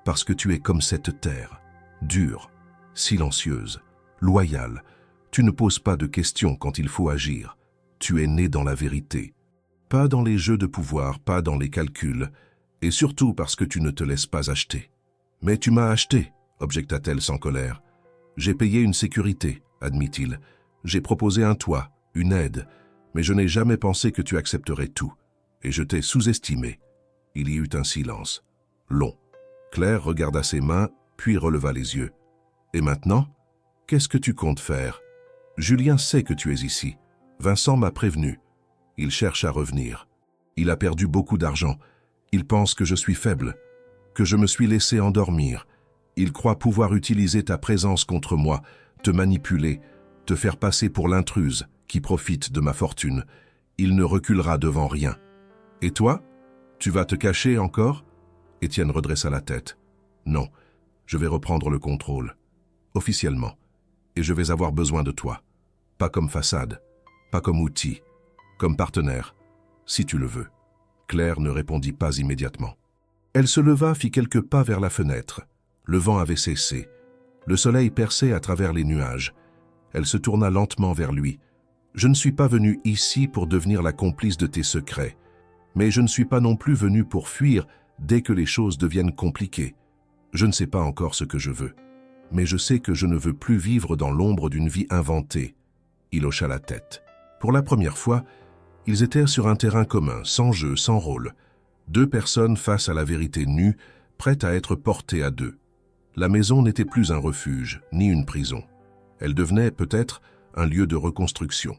Parce que tu es comme cette terre, dure, silencieuse, loyale. Tu ne poses pas de questions quand il faut agir. Tu es né dans la vérité. Pas dans les jeux de pouvoir, pas dans les calculs, et surtout parce que tu ne te laisses pas acheter. Mais tu m'as acheté, objecta-t-elle sans colère. J'ai payé une sécurité, admit-il. J'ai proposé un toit, une aide, mais je n'ai jamais pensé que tu accepterais tout. Et je t'ai sous-estimé. Il y eut un silence, long. Claire regarda ses mains, puis releva les yeux. Et maintenant, qu'est-ce que tu comptes faire? Julien sait que tu es ici. Vincent m'a prévenu. Il cherche à revenir. Il a perdu beaucoup d'argent. Il pense que je suis faible, que je me suis laissé endormir. Il croit pouvoir utiliser ta présence contre moi, te manipuler, te faire passer pour l'intruse qui profite de ma fortune. Il ne reculera devant rien. Et toi? Tu vas te cacher encore? Étienne redressa la tête. Non, je vais reprendre le contrôle. Officiellement. Et je vais avoir besoin de toi. Pas comme façade, pas comme outil, comme partenaire, si tu le veux. Claire ne répondit pas immédiatement. Elle se leva, fit quelques pas vers la fenêtre. Le vent avait cessé. Le soleil perçait à travers les nuages. Elle se tourna lentement vers lui. « Je ne suis pas venue ici pour devenir la complice de tes secrets. Mais je ne suis pas non plus venue pour fuir dès que les choses deviennent compliquées. Je ne sais pas encore ce que je veux. Mais je sais que je ne veux plus vivre dans l'ombre d'une vie inventée. » Il hocha la tête. Pour la première fois, ils étaient sur un terrain commun, sans jeu, sans rôle. Deux personnes face à la vérité nue, prêtes à être portées à deux. La maison n'était plus un refuge, ni une prison. Elle devenait peut-être un lieu de reconstruction.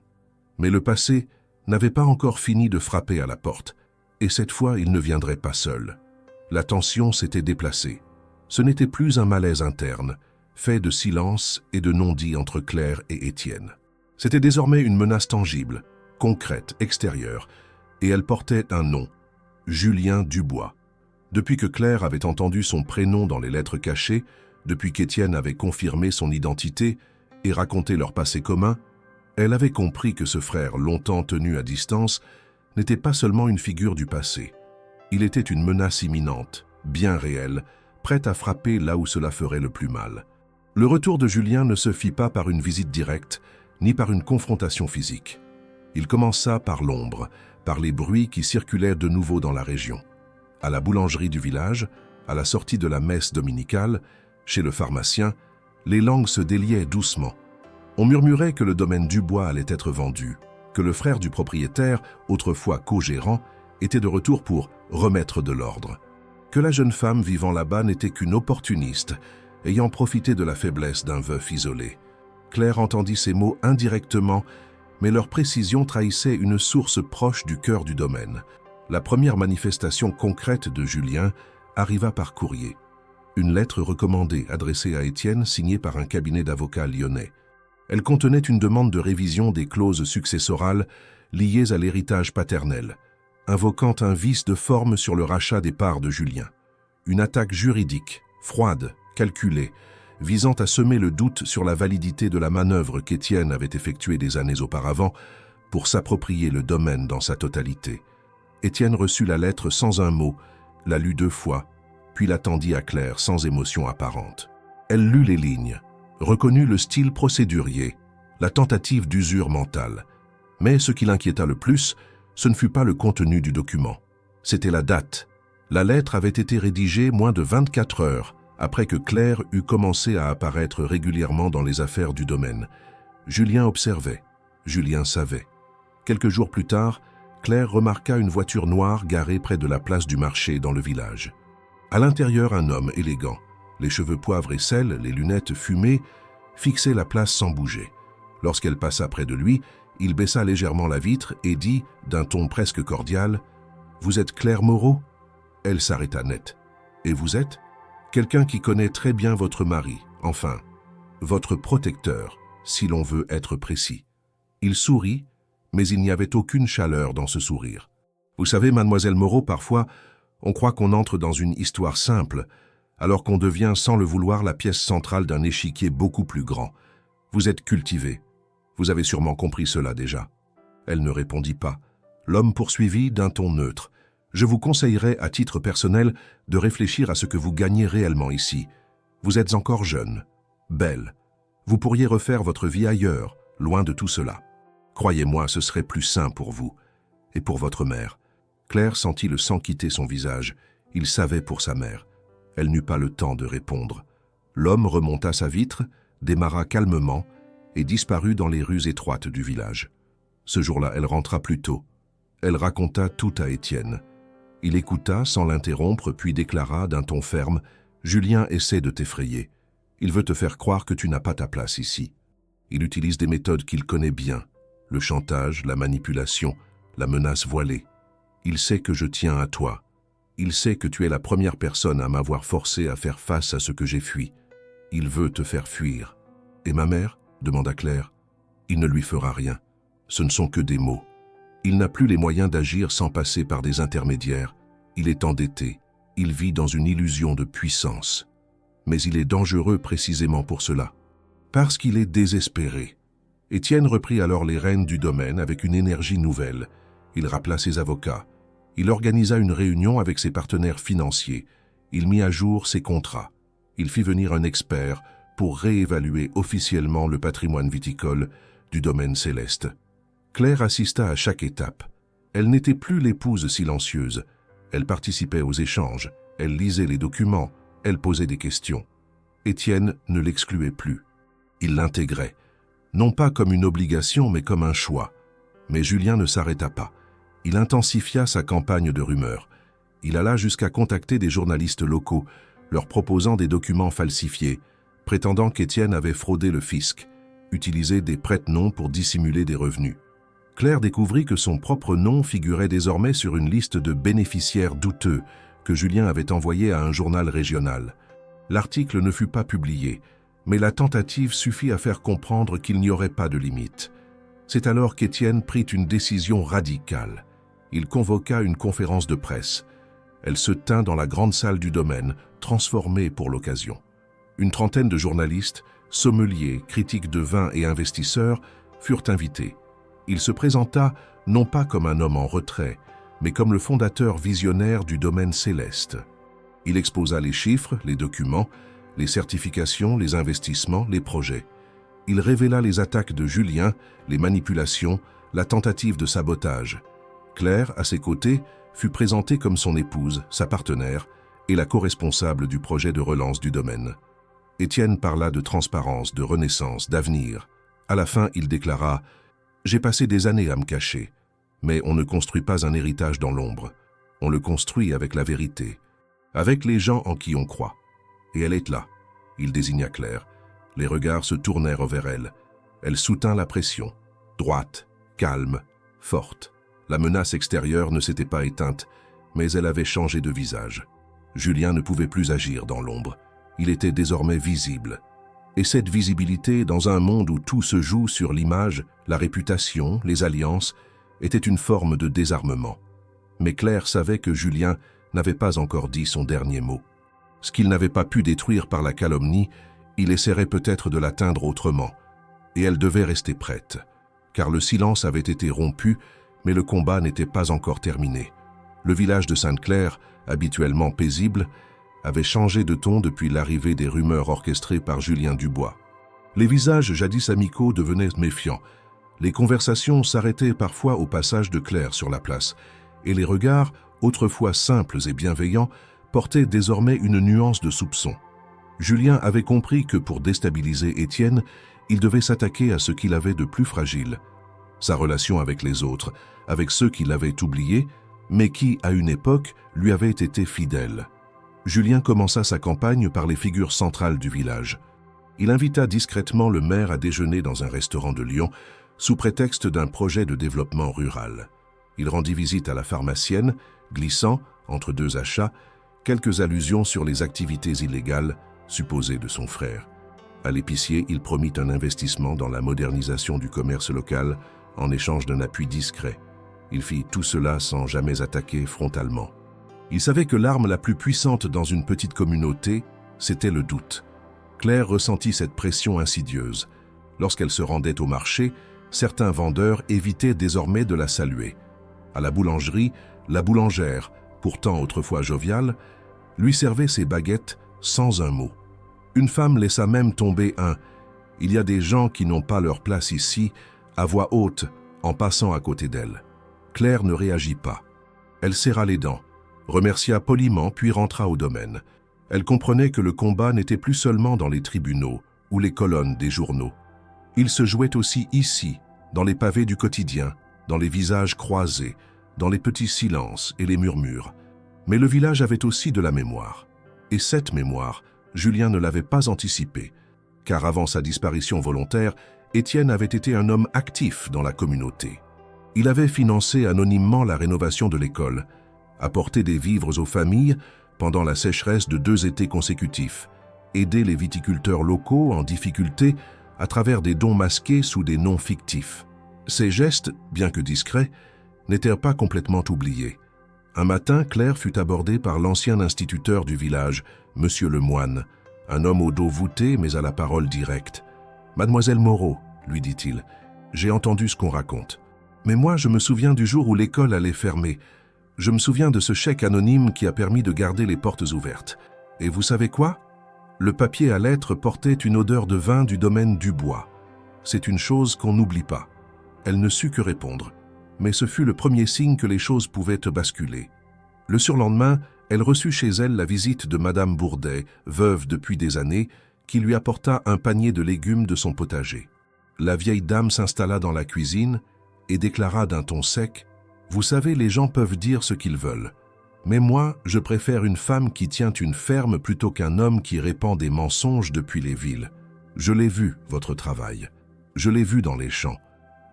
Mais le passé n'avait pas encore fini de frapper à la porte, et cette fois il ne viendrait pas seul. La tension s'était déplacée. Ce n'était plus un malaise interne, fait de silence et de non-dits entre Claire et Étienne. C'était désormais une menace tangible, concrète, extérieure, et elle portait un nom, Julien Dubois. Depuis que Claire avait entendu son prénom dans les lettres cachées, depuis qu'Étienne avait confirmé son identité et raconté leur passé commun, elle avait compris que ce frère longtemps tenu à distance n'était pas seulement une figure du passé. Il était une menace imminente, bien réelle, prête à frapper là où cela ferait le plus mal. Le retour de Julien ne se fit pas par une visite directe, ni par une confrontation physique. Il commença par l'ombre, par les bruits qui circulaient de nouveau dans la région. À la boulangerie du village, à la sortie de la messe dominicale, chez le pharmacien, les langues se déliaient doucement. On murmurait que le domaine Dubois allait être vendu, que le frère du propriétaire, autrefois co-gérant, était de retour pour remettre de l'ordre, que la jeune femme vivant là-bas n'était qu'une opportuniste, ayant profité de la faiblesse d'un veuf isolé. Claire entendit ces mots indirectement, mais leur précision trahissait une source proche du cœur du domaine. La première manifestation concrète de Julien arriva par courrier. Une lettre recommandée adressée à Étienne, signée par un cabinet d'avocats lyonnais. Elle contenait une demande de révision des clauses successorales liées à l'héritage paternel, invoquant un vice de forme sur le rachat des parts de Julien. Une attaque juridique, froide, calculée, visant à semer le doute sur la validité de la manœuvre qu'Étienne avait effectuée des années auparavant pour s'approprier le domaine dans sa totalité. Étienne reçut la lettre sans un mot, la lut 2 fois, puis la tendit à Claire sans émotion apparente. Elle lut les lignes, reconnut le style procédurier, la tentative d'usure mentale. Mais ce qui l'inquiéta le plus, ce ne fut pas le contenu du document. C'était la date. La lettre avait été rédigée moins de 24 heures après que Claire eut commencé à apparaître régulièrement dans les affaires du domaine. Julien observait, Julien savait. Quelques jours plus tard, Claire remarqua une voiture noire garée près de la place du marché dans le village. À l'intérieur, un homme élégant, les cheveux poivre et sel, les lunettes fumées, fixait la place sans bouger. Lorsqu'elle passa près de lui, il baissa légèrement la vitre et dit, d'un ton presque cordial, « Vous êtes Claire Moreau ?» Elle s'arrêta net. « Et vous êtes ?»« Quelqu'un qui connaît très bien votre mari, enfin, votre protecteur, si l'on veut être précis. » Il sourit, mais il n'y avait aucune chaleur dans ce sourire. « Vous savez, mademoiselle Moreau, parfois, on croit qu'on entre dans une histoire simple, alors qu'on devient sans le vouloir la pièce centrale d'un échiquier beaucoup plus grand. Vous êtes cultivée. Vous avez sûrement compris cela déjà. » Elle ne répondit pas. L'homme poursuivit d'un ton neutre. « Je vous conseillerais, à titre personnel, de réfléchir à ce que vous gagnez réellement ici. Vous êtes encore jeune, belle. Vous pourriez refaire votre vie ailleurs, loin de tout cela. Croyez-moi, ce serait plus sain pour vous. Et pour votre mère. » Claire sentit le sang quitter son visage. Il savait pour sa mère. Elle n'eut pas le temps de répondre. L'homme remonta sa vitre, démarra calmement et disparut dans les rues étroites du village. Ce jour-là, elle rentra plus tôt. Elle raconta tout à Étienne. Il écouta sans l'interrompre, puis déclara d'un ton ferme « Julien essaie de t'effrayer. Il veut te faire croire que tu n'as pas ta place ici. Il utilise des méthodes qu'il connaît bien, le chantage, la manipulation, la menace voilée. Il sait que je tiens à toi. Il sait que tu es la première personne à m'avoir forcé à faire face à ce que j'ai fui. Il veut te faire fuir. » « Et ma mère ?» demanda Claire. « Il ne lui fera rien. Ce ne sont que des mots. Il n'a plus les moyens d'agir sans passer par des intermédiaires. Il est endetté. Il vit dans une illusion de puissance. Mais il est dangereux précisément pour cela. Parce qu'il est désespéré. » Étienne reprit alors les rênes du domaine avec une énergie nouvelle. Il rappela ses avocats. Il organisa une réunion avec ses partenaires financiers. Il mit à jour ses contrats. Il fit venir un expert pour réévaluer officiellement le patrimoine viticole du domaine Céleste. Claire assista à chaque étape. Elle n'était plus l'épouse silencieuse. Elle participait aux échanges, elle lisait les documents, elle posait des questions. Étienne ne l'excluait plus. Il l'intégrait, non pas comme une obligation, mais comme un choix. Mais Julien ne s'arrêta pas. Il intensifia sa campagne de rumeurs. Il alla jusqu'à contacter des journalistes locaux, leur proposant des documents falsifiés, prétendant qu'Étienne avait fraudé le fisc, utilisé des prête-noms pour dissimuler des revenus. Claire découvrit que son propre nom figurait désormais sur une liste de bénéficiaires douteux que Julien avait envoyé à un journal régional. L'article ne fut pas publié, mais la tentative suffit à faire comprendre qu'il n'y aurait pas de limite. C'est alors qu'Étienne prit une décision radicale. Il convoqua une conférence de presse. Elle se tint dans la grande salle du domaine, transformée pour l'occasion. Une trentaine de journalistes, sommeliers, critiques de vin et investisseurs furent invités. Il se présenta non pas comme un homme en retrait, mais comme le fondateur visionnaire du domaine Céleste. Il exposa les chiffres, les documents, les certifications, les investissements, les projets. Il révéla les attaques de Julien, les manipulations, la tentative de sabotage. Claire, à ses côtés, fut présentée comme son épouse, sa partenaire et la co-responsable du projet de relance du domaine. Étienne parla de transparence, de renaissance, d'avenir. À la fin, il déclara « J'ai passé des années à me cacher, mais on ne construit pas un héritage dans l'ombre. On le construit avec la vérité, avec les gens en qui on croit. Et elle est là. » Il désigna Claire. Les regards se tournèrent vers elle. Elle soutint la pression. Droite, calme, forte. La menace extérieure ne s'était pas éteinte, mais elle avait changé de visage. Julien ne pouvait plus agir dans l'ombre. Il était désormais visible. Et cette visibilité, dans un monde où tout se joue sur l'image, la réputation, les alliances, était une forme de désarmement. Mais Claire savait que Julien n'avait pas encore dit son dernier mot. Ce qu'il n'avait pas pu détruire par la calomnie, il essaierait peut-être de l'atteindre autrement. Et elle devait rester prête, car le silence avait été rompu, mais le combat n'était pas encore terminé. Le village de Sainte-Claire, habituellement paisible, avait changé de ton depuis l'arrivée des rumeurs orchestrées par Julien Dubois. Les visages jadis amicaux devenaient méfiants. Les conversations s'arrêtaient parfois au passage de Claire sur la place, et les regards, autrefois simples et bienveillants, portaient désormais une nuance de soupçon. Julien avait compris que pour déstabiliser Étienne, il devait s'attaquer à ce qu'il avait de plus fragile, sa relation avec les autres, avec ceux qui l'avaient oublié, mais qui, à une époque, lui avaient été fidèles. Julien commença sa campagne par les figures centrales du village. Il invita discrètement le maire à déjeuner dans un restaurant de Lyon, sous prétexte d'un projet de développement rural. Il rendit visite à la pharmacienne, glissant, entre deux achats, quelques allusions sur les activités illégales supposées de son frère. À l'épicier, il promit un investissement dans la modernisation du commerce local en échange d'un appui discret. Il fit tout cela sans jamais attaquer frontalement. Il savait que l'arme la plus puissante dans une petite communauté, c'était le doute. Claire ressentit cette pression insidieuse. Lorsqu'elle se rendait au marché, certains vendeurs évitaient désormais de la saluer. À la boulangerie, la boulangère, pourtant autrefois joviale, lui servait ses baguettes sans un mot. Une femme laissa même tomber un « Il y a des gens qui n'ont pas leur place ici » à voix haute en passant à côté d'elle. Claire ne réagit pas. Elle serra les dents, remercia poliment puis rentra au domaine. Elle comprenait que le combat n'était plus seulement dans les tribunaux ou les colonnes des journaux. Il se jouait aussi ici, dans les pavés du quotidien, dans les visages croisés, dans les petits silences et les murmures. Mais le village avait aussi de la mémoire. Et cette mémoire, Julien ne l'avait pas anticipée, car avant sa disparition volontaire, Étienne avait été un homme actif dans la communauté. Il avait financé anonymement la rénovation de l'école, apporté des vivres aux familles pendant la sécheresse de 2 étés consécutifs, aidé les viticulteurs locaux en difficulté à travers des dons masqués sous des noms fictifs. Ces gestes, bien que discrets, n'étaient pas complètement oubliés. Un matin, Claire fut abordée par l'ancien instituteur du village, Monsieur Lemoine, un homme au dos voûté mais à la parole directe. « Mademoiselle Moreau, lui dit-il, j'ai entendu ce qu'on raconte. Mais moi, je me souviens du jour où l'école allait fermer. Je me souviens de ce chèque anonyme qui a permis de garder les portes ouvertes. Et vous savez quoi? Le papier à lettres portait une odeur de vin du domaine Dubois. C'est une chose qu'on n'oublie pas. » Elle ne sut que répondre. Mais ce fut le premier signe que les choses pouvaient basculer. Le surlendemain, elle reçut chez elle la visite de Madame Bourdet, veuve depuis des années, qui lui apporta un panier de légumes de son potager. La vieille dame s'installa dans la cuisine et déclara d'un ton sec « Vous savez, les gens peuvent dire ce qu'ils veulent. Mais moi, je préfère une femme qui tient une ferme plutôt qu'un homme qui répand des mensonges depuis les villes. Je l'ai vu, votre travail. Je l'ai vu dans les champs.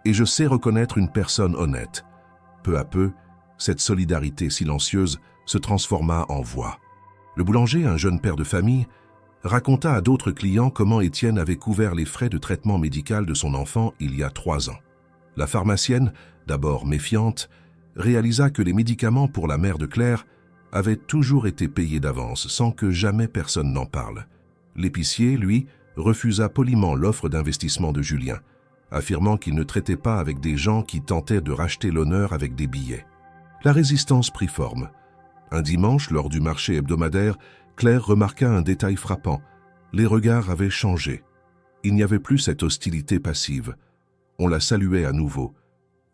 Et je sais reconnaître une personne honnête. » Peu à peu, cette solidarité silencieuse se transforma en voix. Le boulanger, un jeune père de famille, raconta à d'autres clients comment Étienne avait couvert les frais de traitement médical de son enfant il y a 3 ans. La pharmacienne, d'abord méfiante, réalisa que les médicaments pour la mère de Claire avaient toujours été payés d'avance sans que jamais personne n'en parle. L'épicier, lui, refusa poliment l'offre d'investissement de Julien, affirmant qu'il ne traitait pas avec des gens qui tentaient de racheter l'honneur avec des billets. La résistance prit forme. Un dimanche, lors du marché hebdomadaire, Claire remarqua un détail frappant. Les regards avaient changé. Il n'y avait plus cette hostilité passive. On la saluait à nouveau.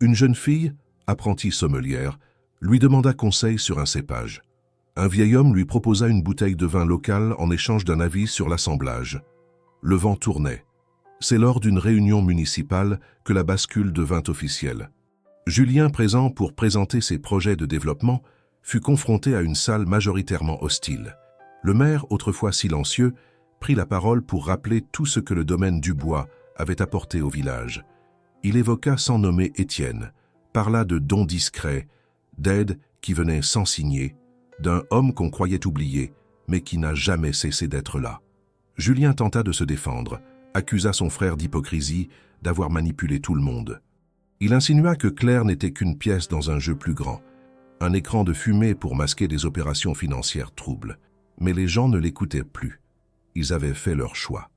Une jeune fille, apprentie sommelière, lui demanda conseil sur un cépage. Un vieil homme lui proposa une bouteille de vin local en échange d'un avis sur l'assemblage. Le vent tournait. C'est lors d'une réunion municipale que la bascule devint officielle. Julien, présent pour présenter ses projets de développement, fut confronté à une salle majoritairement hostile. Le maire, autrefois silencieux, prit la parole pour rappeler tout ce que le domaine Dubois avait apporté au village. Il évoqua sans nommer Étienne, parla de dons discrets, d'aides qui venaient sans signer, d'un homme qu'on croyait oublié, mais qui n'a jamais cessé d'être là. Julien tenta de se défendre, accusa son frère d'hypocrisie, d'avoir manipulé tout le monde. Il insinua que Claire n'était qu'une pièce dans un jeu plus grand, un écran de fumée pour masquer des opérations financières troubles. Mais les gens ne l'écoutaient plus. Ils avaient fait leur choix.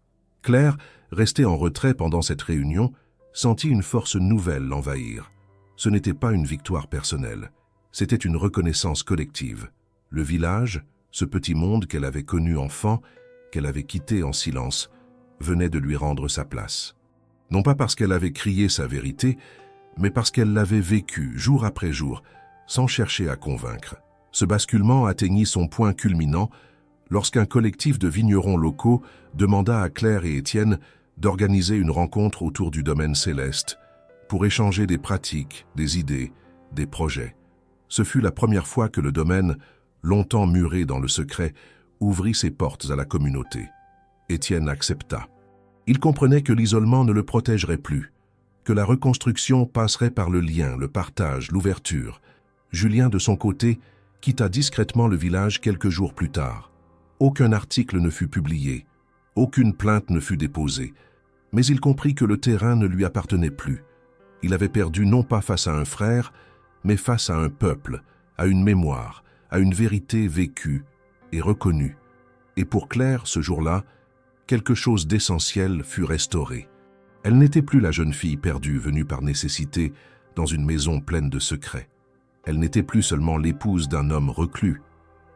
Claire, restée en retrait pendant cette réunion, sentit une force nouvelle l'envahir. Ce n'était pas une victoire personnelle, c'était une reconnaissance collective. Le village, ce petit monde qu'elle avait connu enfant, qu'elle avait quitté en silence, venait de lui rendre sa place. Non pas parce qu'elle avait crié sa vérité, mais parce qu'elle l'avait vécue jour après jour, sans chercher à convaincre. Ce basculement atteignit son point culminant lorsqu'un collectif de vignerons locaux demanda à Claire et Étienne d'organiser une rencontre autour du domaine Céleste pour échanger des pratiques, des idées, des projets. Ce fut la première fois que le domaine, longtemps muré dans le secret, ouvrit ses portes à la communauté. Étienne accepta. Il comprenait que l'isolement ne le protégerait plus, que la reconstruction passerait par le lien, le partage, l'ouverture. Julien, de son côté, quitta discrètement le village quelques jours plus tard. Aucun article ne fut publié, aucune plainte ne fut déposée, mais il comprit que le terrain ne lui appartenait plus. Il avait perdu non pas face à un frère, mais face à un peuple, à une mémoire, à une vérité vécue et reconnue. Et pour Claire, ce jour-là, quelque chose d'essentiel fut restauré. Elle n'était plus la jeune fille perdue venue par nécessité dans une maison pleine de secrets. Elle n'était plus seulement l'épouse d'un homme reclus.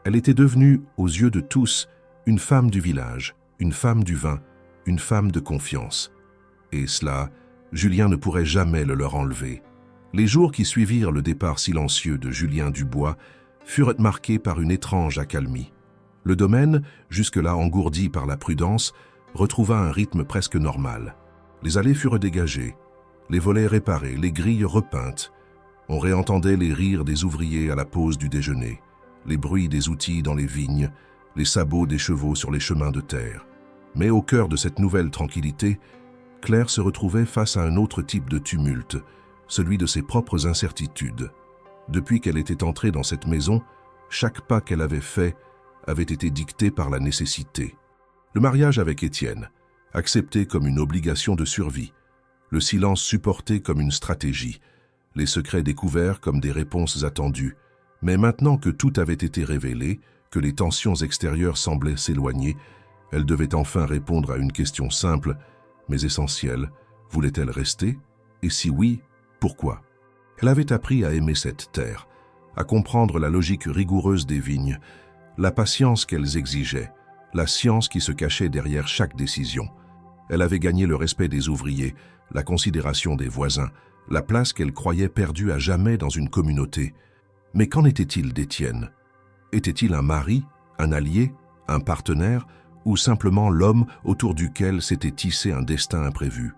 Elle était devenue, aux yeux de tous, une femme du village, une femme du vin, une femme de confiance. Et cela, Julien ne pourrait jamais le leur enlever. Les jours qui suivirent le départ silencieux de Julien Dubois furent marqués par une étrange accalmie. Le domaine, jusque-là engourdi par la prudence, retrouva un rythme presque normal. Les allées furent dégagées, les volets réparés, les grilles repeintes. On réentendait les rires des ouvriers à la pause du déjeuner, les bruits des outils dans les vignes, les sabots des chevaux sur les chemins de terre. Mais au cœur de cette nouvelle tranquillité, Claire se retrouvait face à un autre type de tumulte, celui de ses propres incertitudes. Depuis qu'elle était entrée dans cette maison, chaque pas qu'elle avait fait avait été dicté par la nécessité. Le mariage avec Étienne, accepté comme une obligation de survie, le silence supporté comme une stratégie, les secrets découverts comme des réponses attendues. Mais maintenant que tout avait été révélé, que les tensions extérieures semblaient s'éloigner, elle devait enfin répondre à une question simple, mais essentielle. Voulait-elle rester? Et si oui, pourquoi? Elle avait appris à aimer cette terre, à comprendre la logique rigoureuse des vignes, la patience qu'elles exigeaient, la science qui se cachait derrière chaque décision. Elle avait gagné le respect des ouvriers, la considération des voisins, la place qu'elle croyait perdue à jamais dans une communauté. Mais qu'en était-il d'Étienne? Était-il un mari, un allié, un partenaire, ou simplement l'homme autour duquel s'était tissé un destin imprévu?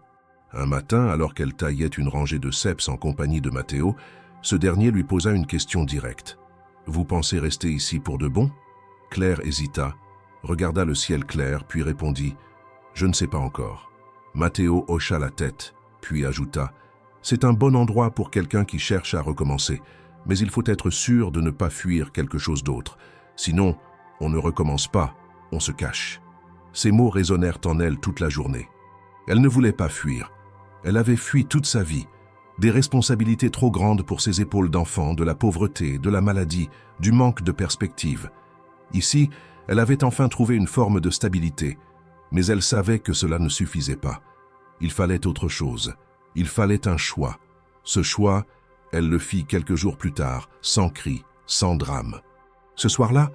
Un matin, alors qu'elle taillait une rangée de ceps en compagnie de Matteo, ce dernier lui posa une question directe. « Vous pensez rester ici pour de bon ?» Claire hésita, regarda le ciel clair, puis répondit « Je ne sais pas encore. » Matteo hocha la tête, puis ajouta « C'est un bon endroit pour quelqu'un qui cherche à recommencer, mais il faut être sûr de ne pas fuir quelque chose d'autre. Sinon, on ne recommence pas, on se cache. » Ces mots résonnèrent en elle toute la journée. Elle ne voulait pas fuir. Elle avait fui toute sa vie. Des responsabilités trop grandes pour ses épaules d'enfant, de la pauvreté, de la maladie, du manque de perspective. Ici, elle avait enfin trouvé une forme de stabilité, mais elle savait que cela ne suffisait pas. Il fallait autre chose. Il fallait un choix. Ce choix, elle le fit quelques jours plus tard, sans cri, sans drame. Ce soir-là,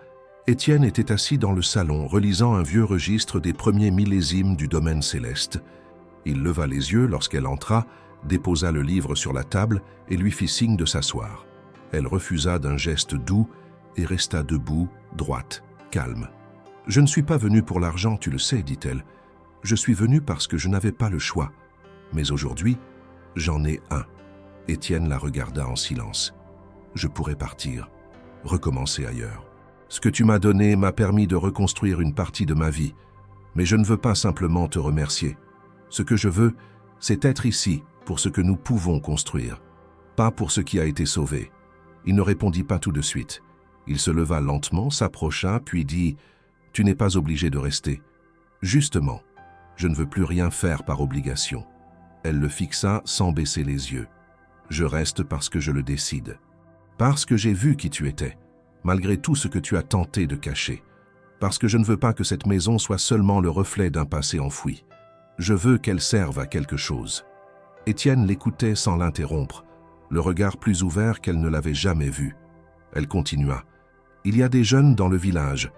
Étienne était assis dans le salon, relisant un vieux registre des premiers millésimes du domaine céleste. Il leva les yeux lorsqu'elle entra, déposa le livre sur la table et lui fit signe de s'asseoir. Elle refusa d'un geste doux et resta debout, droite, calme. « Je ne suis pas venue pour l'argent, tu le sais, dit-elle. Je suis venue parce que je n'avais pas le choix. Mais aujourd'hui, j'en ai un. » Étienne la regarda en silence. « Je pourrais partir, recommencer ailleurs. Ce que tu m'as donné m'a permis de reconstruire une partie de ma vie, mais je ne veux pas simplement te remercier. Ce que je veux, c'est être ici pour ce que nous pouvons construire, pas pour ce qui a été sauvé. » Il ne répondit pas tout de suite. Il se leva lentement, s'approcha, puis dit « Tu n'es pas obligé de rester. Justement, je ne veux plus rien faire par obligation. » Elle le fixa sans baisser les yeux. « Je reste parce que je le décide. Parce que j'ai vu qui tu étais, malgré tout ce que tu as tenté de cacher. Parce que je ne veux pas que cette maison soit seulement le reflet d'un passé enfoui. Je veux qu'elle serve à quelque chose. » Étienne l'écoutait sans l'interrompre, le regard plus ouvert qu'elle ne l'avait jamais vu. Elle continua. « Il y a des jeunes dans le village,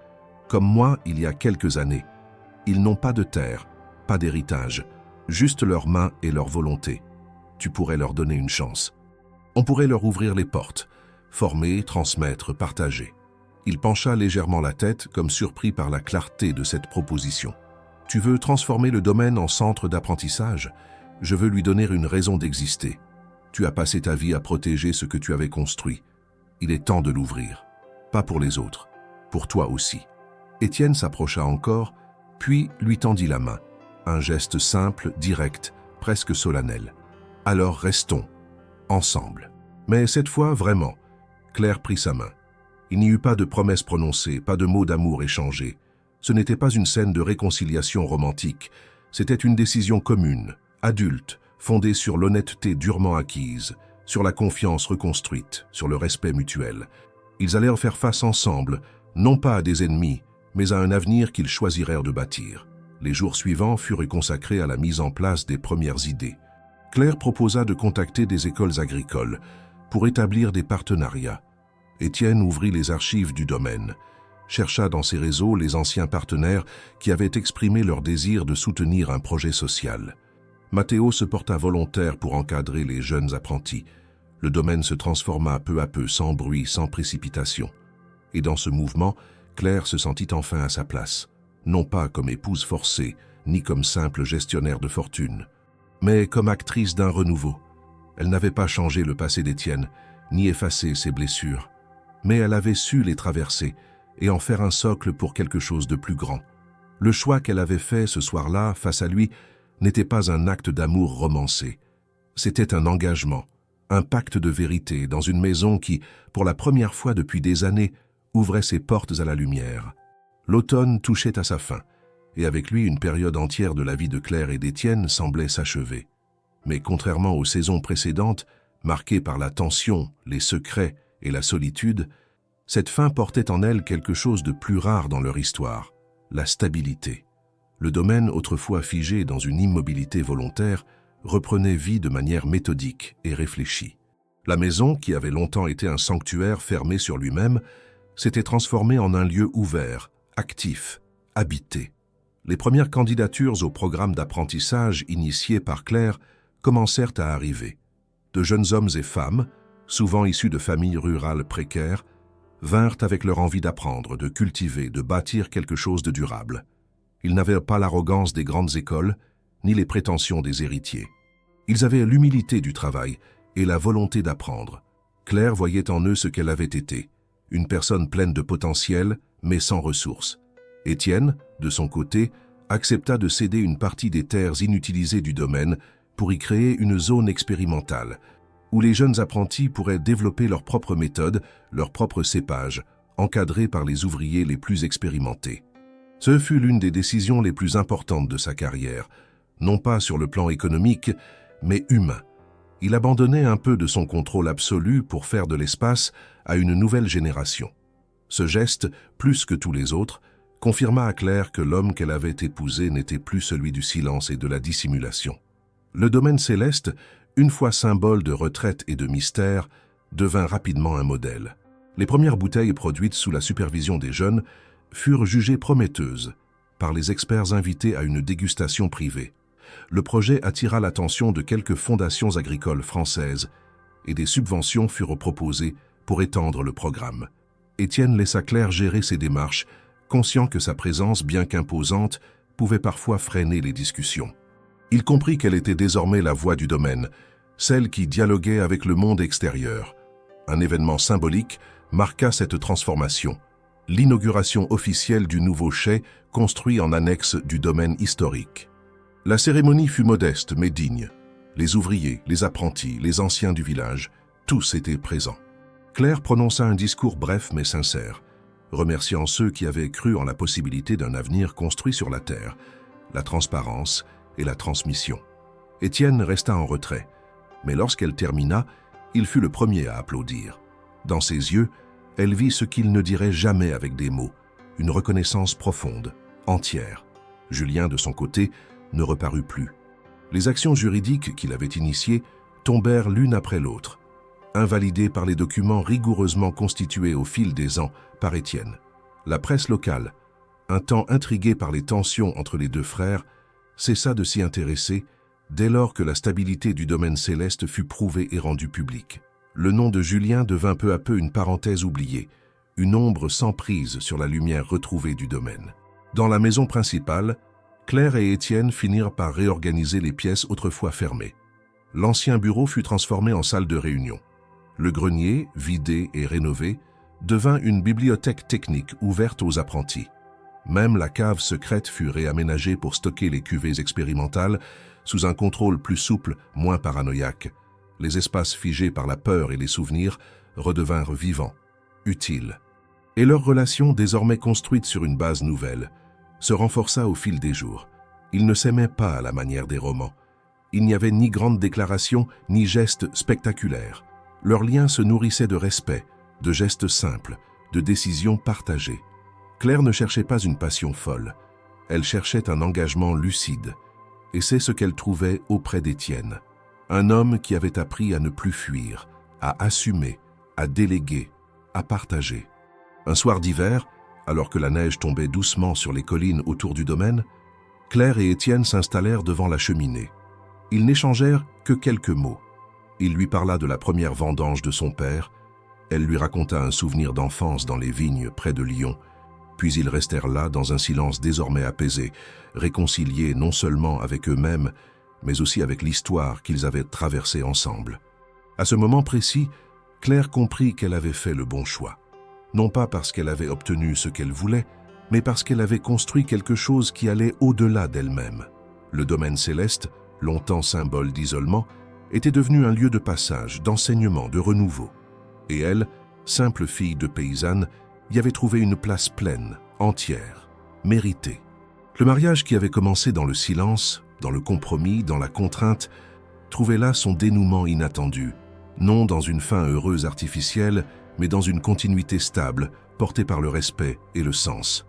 comme moi il y a quelques années. Ils n'ont pas de terre, pas d'héritage, juste leurs mains et leur volonté. Tu pourrais leur donner une chance. On pourrait leur ouvrir les portes, former, transmettre, partager. » Il pencha légèrement la tête, comme surpris par la clarté de cette proposition. « Tu veux transformer le domaine en centre d'apprentissage? Je veux lui donner une raison d'exister. Tu as passé ta vie à protéger ce que tu avais construit. Il est temps de l'ouvrir. Pas pour les autres, pour toi aussi. Étienne s'approcha encore, puis lui tendit la main. Un geste simple, direct, presque solennel. Alors restons, ensemble. Mais cette fois, vraiment, Claire prit sa main. Il n'y eut pas de promesses prononcées, pas de mots d'amour échangés. Ce n'était pas une scène de réconciliation romantique. C'était une décision commune, adulte, fondée sur l'honnêteté durement acquise, sur la confiance reconstruite, sur le respect mutuel. Ils allèrent faire face ensemble, non pas à des ennemis, mais à un avenir qu'ils choisirent de bâtir. Les jours suivants furent consacrés à la mise en place des premières idées. Claire proposa de contacter des écoles agricoles pour établir des partenariats. Étienne ouvrit les archives du domaine, chercha dans ses réseaux les anciens partenaires qui avaient exprimé leur désir de soutenir un projet social. Matteo se porta volontaire pour encadrer les jeunes apprentis. Le domaine se transforma peu à peu, sans bruit, sans précipitation. Et dans ce mouvement, Claire se sentit enfin à sa place, non pas comme épouse forcée, ni comme simple gestionnaire de fortune, mais comme actrice d'un renouveau. Elle n'avait pas changé le passé d'Étienne, ni effacé ses blessures, mais elle avait su les traverser et en faire un socle pour quelque chose de plus grand. Le choix qu'elle avait fait ce soir-là, face à lui, n'était pas un acte d'amour romancé. C'était un engagement, un pacte de vérité dans une maison qui, pour la première fois depuis des années, ouvrait ses portes à la lumière. L'automne touchait à sa fin, et avec lui une période entière de la vie de Claire et d'Étienne semblait s'achever. Mais contrairement aux saisons précédentes, marquées par la tension, les secrets et la solitude, cette fin portait en elle quelque chose de plus rare dans leur histoire, la stabilité. Le domaine, autrefois figé dans une immobilité volontaire, reprenait vie de manière méthodique et réfléchie. La maison, qui avait longtemps été un sanctuaire fermé sur lui-même, s'était transformée en un lieu ouvert, actif, habité. Les premières candidatures au programme d'apprentissage initiées par Claire commencèrent à arriver. De jeunes hommes et femmes, souvent issus de familles rurales précaires, vinrent avec leur envie d'apprendre, de cultiver, de bâtir quelque chose de durable. Ils n'avaient pas l'arrogance des grandes écoles, ni les prétentions des héritiers. Ils avaient l'humilité du travail et la volonté d'apprendre. Claire voyait en eux ce qu'elle avait été, une personne pleine de potentiel, mais sans ressources. Étienne, de son côté, accepta de céder une partie des terres inutilisées du domaine pour y créer une zone expérimentale, où les jeunes apprentis pourraient développer leurs propres méthodes, leurs propres cépages, encadrés par les ouvriers les plus expérimentés. Ce fut l'une des décisions les plus importantes de sa carrière, non pas sur le plan économique, mais humain. Il abandonnait un peu de son contrôle absolu pour faire de l'espace à une nouvelle génération. Ce geste, plus que tous les autres, confirma à Claire que l'homme qu'elle avait épousé n'était plus celui du silence et de la dissimulation. Le domaine céleste, une fois symbole de retraite et de mystère, devint rapidement un modèle. Les premières bouteilles produites sous la supervision des jeunes furent jugées prometteuses par les experts invités à une dégustation privée. Le projet attira l'attention de quelques fondations agricoles françaises et des subventions furent proposées pour étendre le programme. Étienne laissa Claire gérer ses démarches, conscient que sa présence, bien qu'imposante, pouvait parfois freiner les discussions. Il comprit qu'elle était désormais la voix du domaine, celle qui dialoguait avec le monde extérieur. Un événement symbolique marqua cette transformation, l'inauguration officielle du nouveau chai construit en annexe du domaine historique. La cérémonie fut modeste mais digne. Les ouvriers, les apprentis, les anciens du village, tous étaient présents. Claire prononça un discours bref mais sincère, remerciant ceux qui avaient cru en la possibilité d'un avenir construit sur la terre, la transparence et la transmission. Étienne resta en retrait, mais lorsqu'elle termina, il fut le premier à applaudir. Dans ses yeux, elle vit ce qu'il ne dirait jamais avec des mots, une reconnaissance profonde, entière. Julien, de son côté, ne reparut plus. Les actions juridiques qu'il avait initiées tombèrent l'une après l'autre, invalidées par les documents rigoureusement constitués au fil des ans par Étienne. La presse locale, un temps intriguée par les tensions entre les deux frères, cessa de s'y intéresser dès lors que la stabilité du domaine céleste fut prouvée et rendue publique. Le nom de Julien devint peu à peu une parenthèse oubliée, une ombre sans prise sur la lumière retrouvée du domaine. Dans la maison principale, Claire et Étienne finirent par réorganiser les pièces autrefois fermées. L'ancien bureau fut transformé en salle de réunion. Le grenier, vidé et rénové, devint une bibliothèque technique ouverte aux apprentis. Même la cave secrète fut réaménagée pour stocker les cuvées expérimentales sous un contrôle plus souple, moins paranoïaque. Les espaces figés par la peur et les souvenirs redevinrent vivants, utiles. Et leur relation, désormais construite sur une base nouvelle, se renforça au fil des jours. Ils ne s'aimaient pas à la manière des romans. Il n'y avait ni grandes déclarations, ni gestes spectaculaires. Leur lien se nourrissait de respect, de gestes simples, de décisions partagées. Claire ne cherchait pas une passion folle. Elle cherchait un engagement lucide. Et c'est ce qu'elle trouvait auprès d'Étienne. Un homme qui avait appris à ne plus fuir, à assumer, à déléguer, à partager. Un soir d'hiver, alors que la neige tombait doucement sur les collines autour du domaine, Claire et Étienne s'installèrent devant la cheminée. Ils n'échangèrent que quelques mots. Il lui parla de la première vendange de son père. Elle lui raconta un souvenir d'enfance dans les vignes près de Lyon. Puis ils restèrent là dans un silence désormais apaisé, réconciliés non seulement avec eux-mêmes, mais aussi avec l'histoire qu'ils avaient traversée ensemble. À ce moment précis, Claire comprit qu'elle avait fait le bon choix. Non pas parce qu'elle avait obtenu ce qu'elle voulait, mais parce qu'elle avait construit quelque chose qui allait au-delà d'elle-même. Le domaine céleste, longtemps symbole d'isolement, était devenu un lieu de passage, d'enseignement, de renouveau. Et elle, simple fille de paysanne, y avait trouvé une place pleine, entière, méritée. Le mariage qui avait commencé dans le silence, dans le compromis, dans la contrainte, trouvait là son dénouement inattendu, non dans une fin heureuse artificielle, mais dans une continuité stable, portée par le respect et le sens.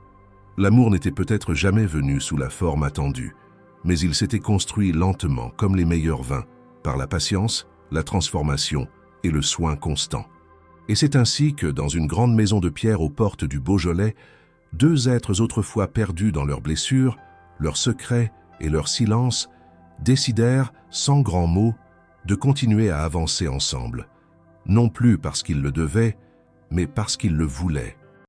L'amour n'était peut-être jamais venu sous la forme attendue, mais il s'était construit lentement, comme les meilleurs vins, par la patience, la transformation et le soin constant. Et c'est ainsi que, dans une grande maison de pierre aux portes du Beaujolais, deux êtres autrefois perdus dans leurs blessures, leurs secrets et leur silence, décidèrent, sans grands mots, de continuer à avancer ensemble, non plus parce qu'ils le devaient, mais parce qu'ils le voulaient.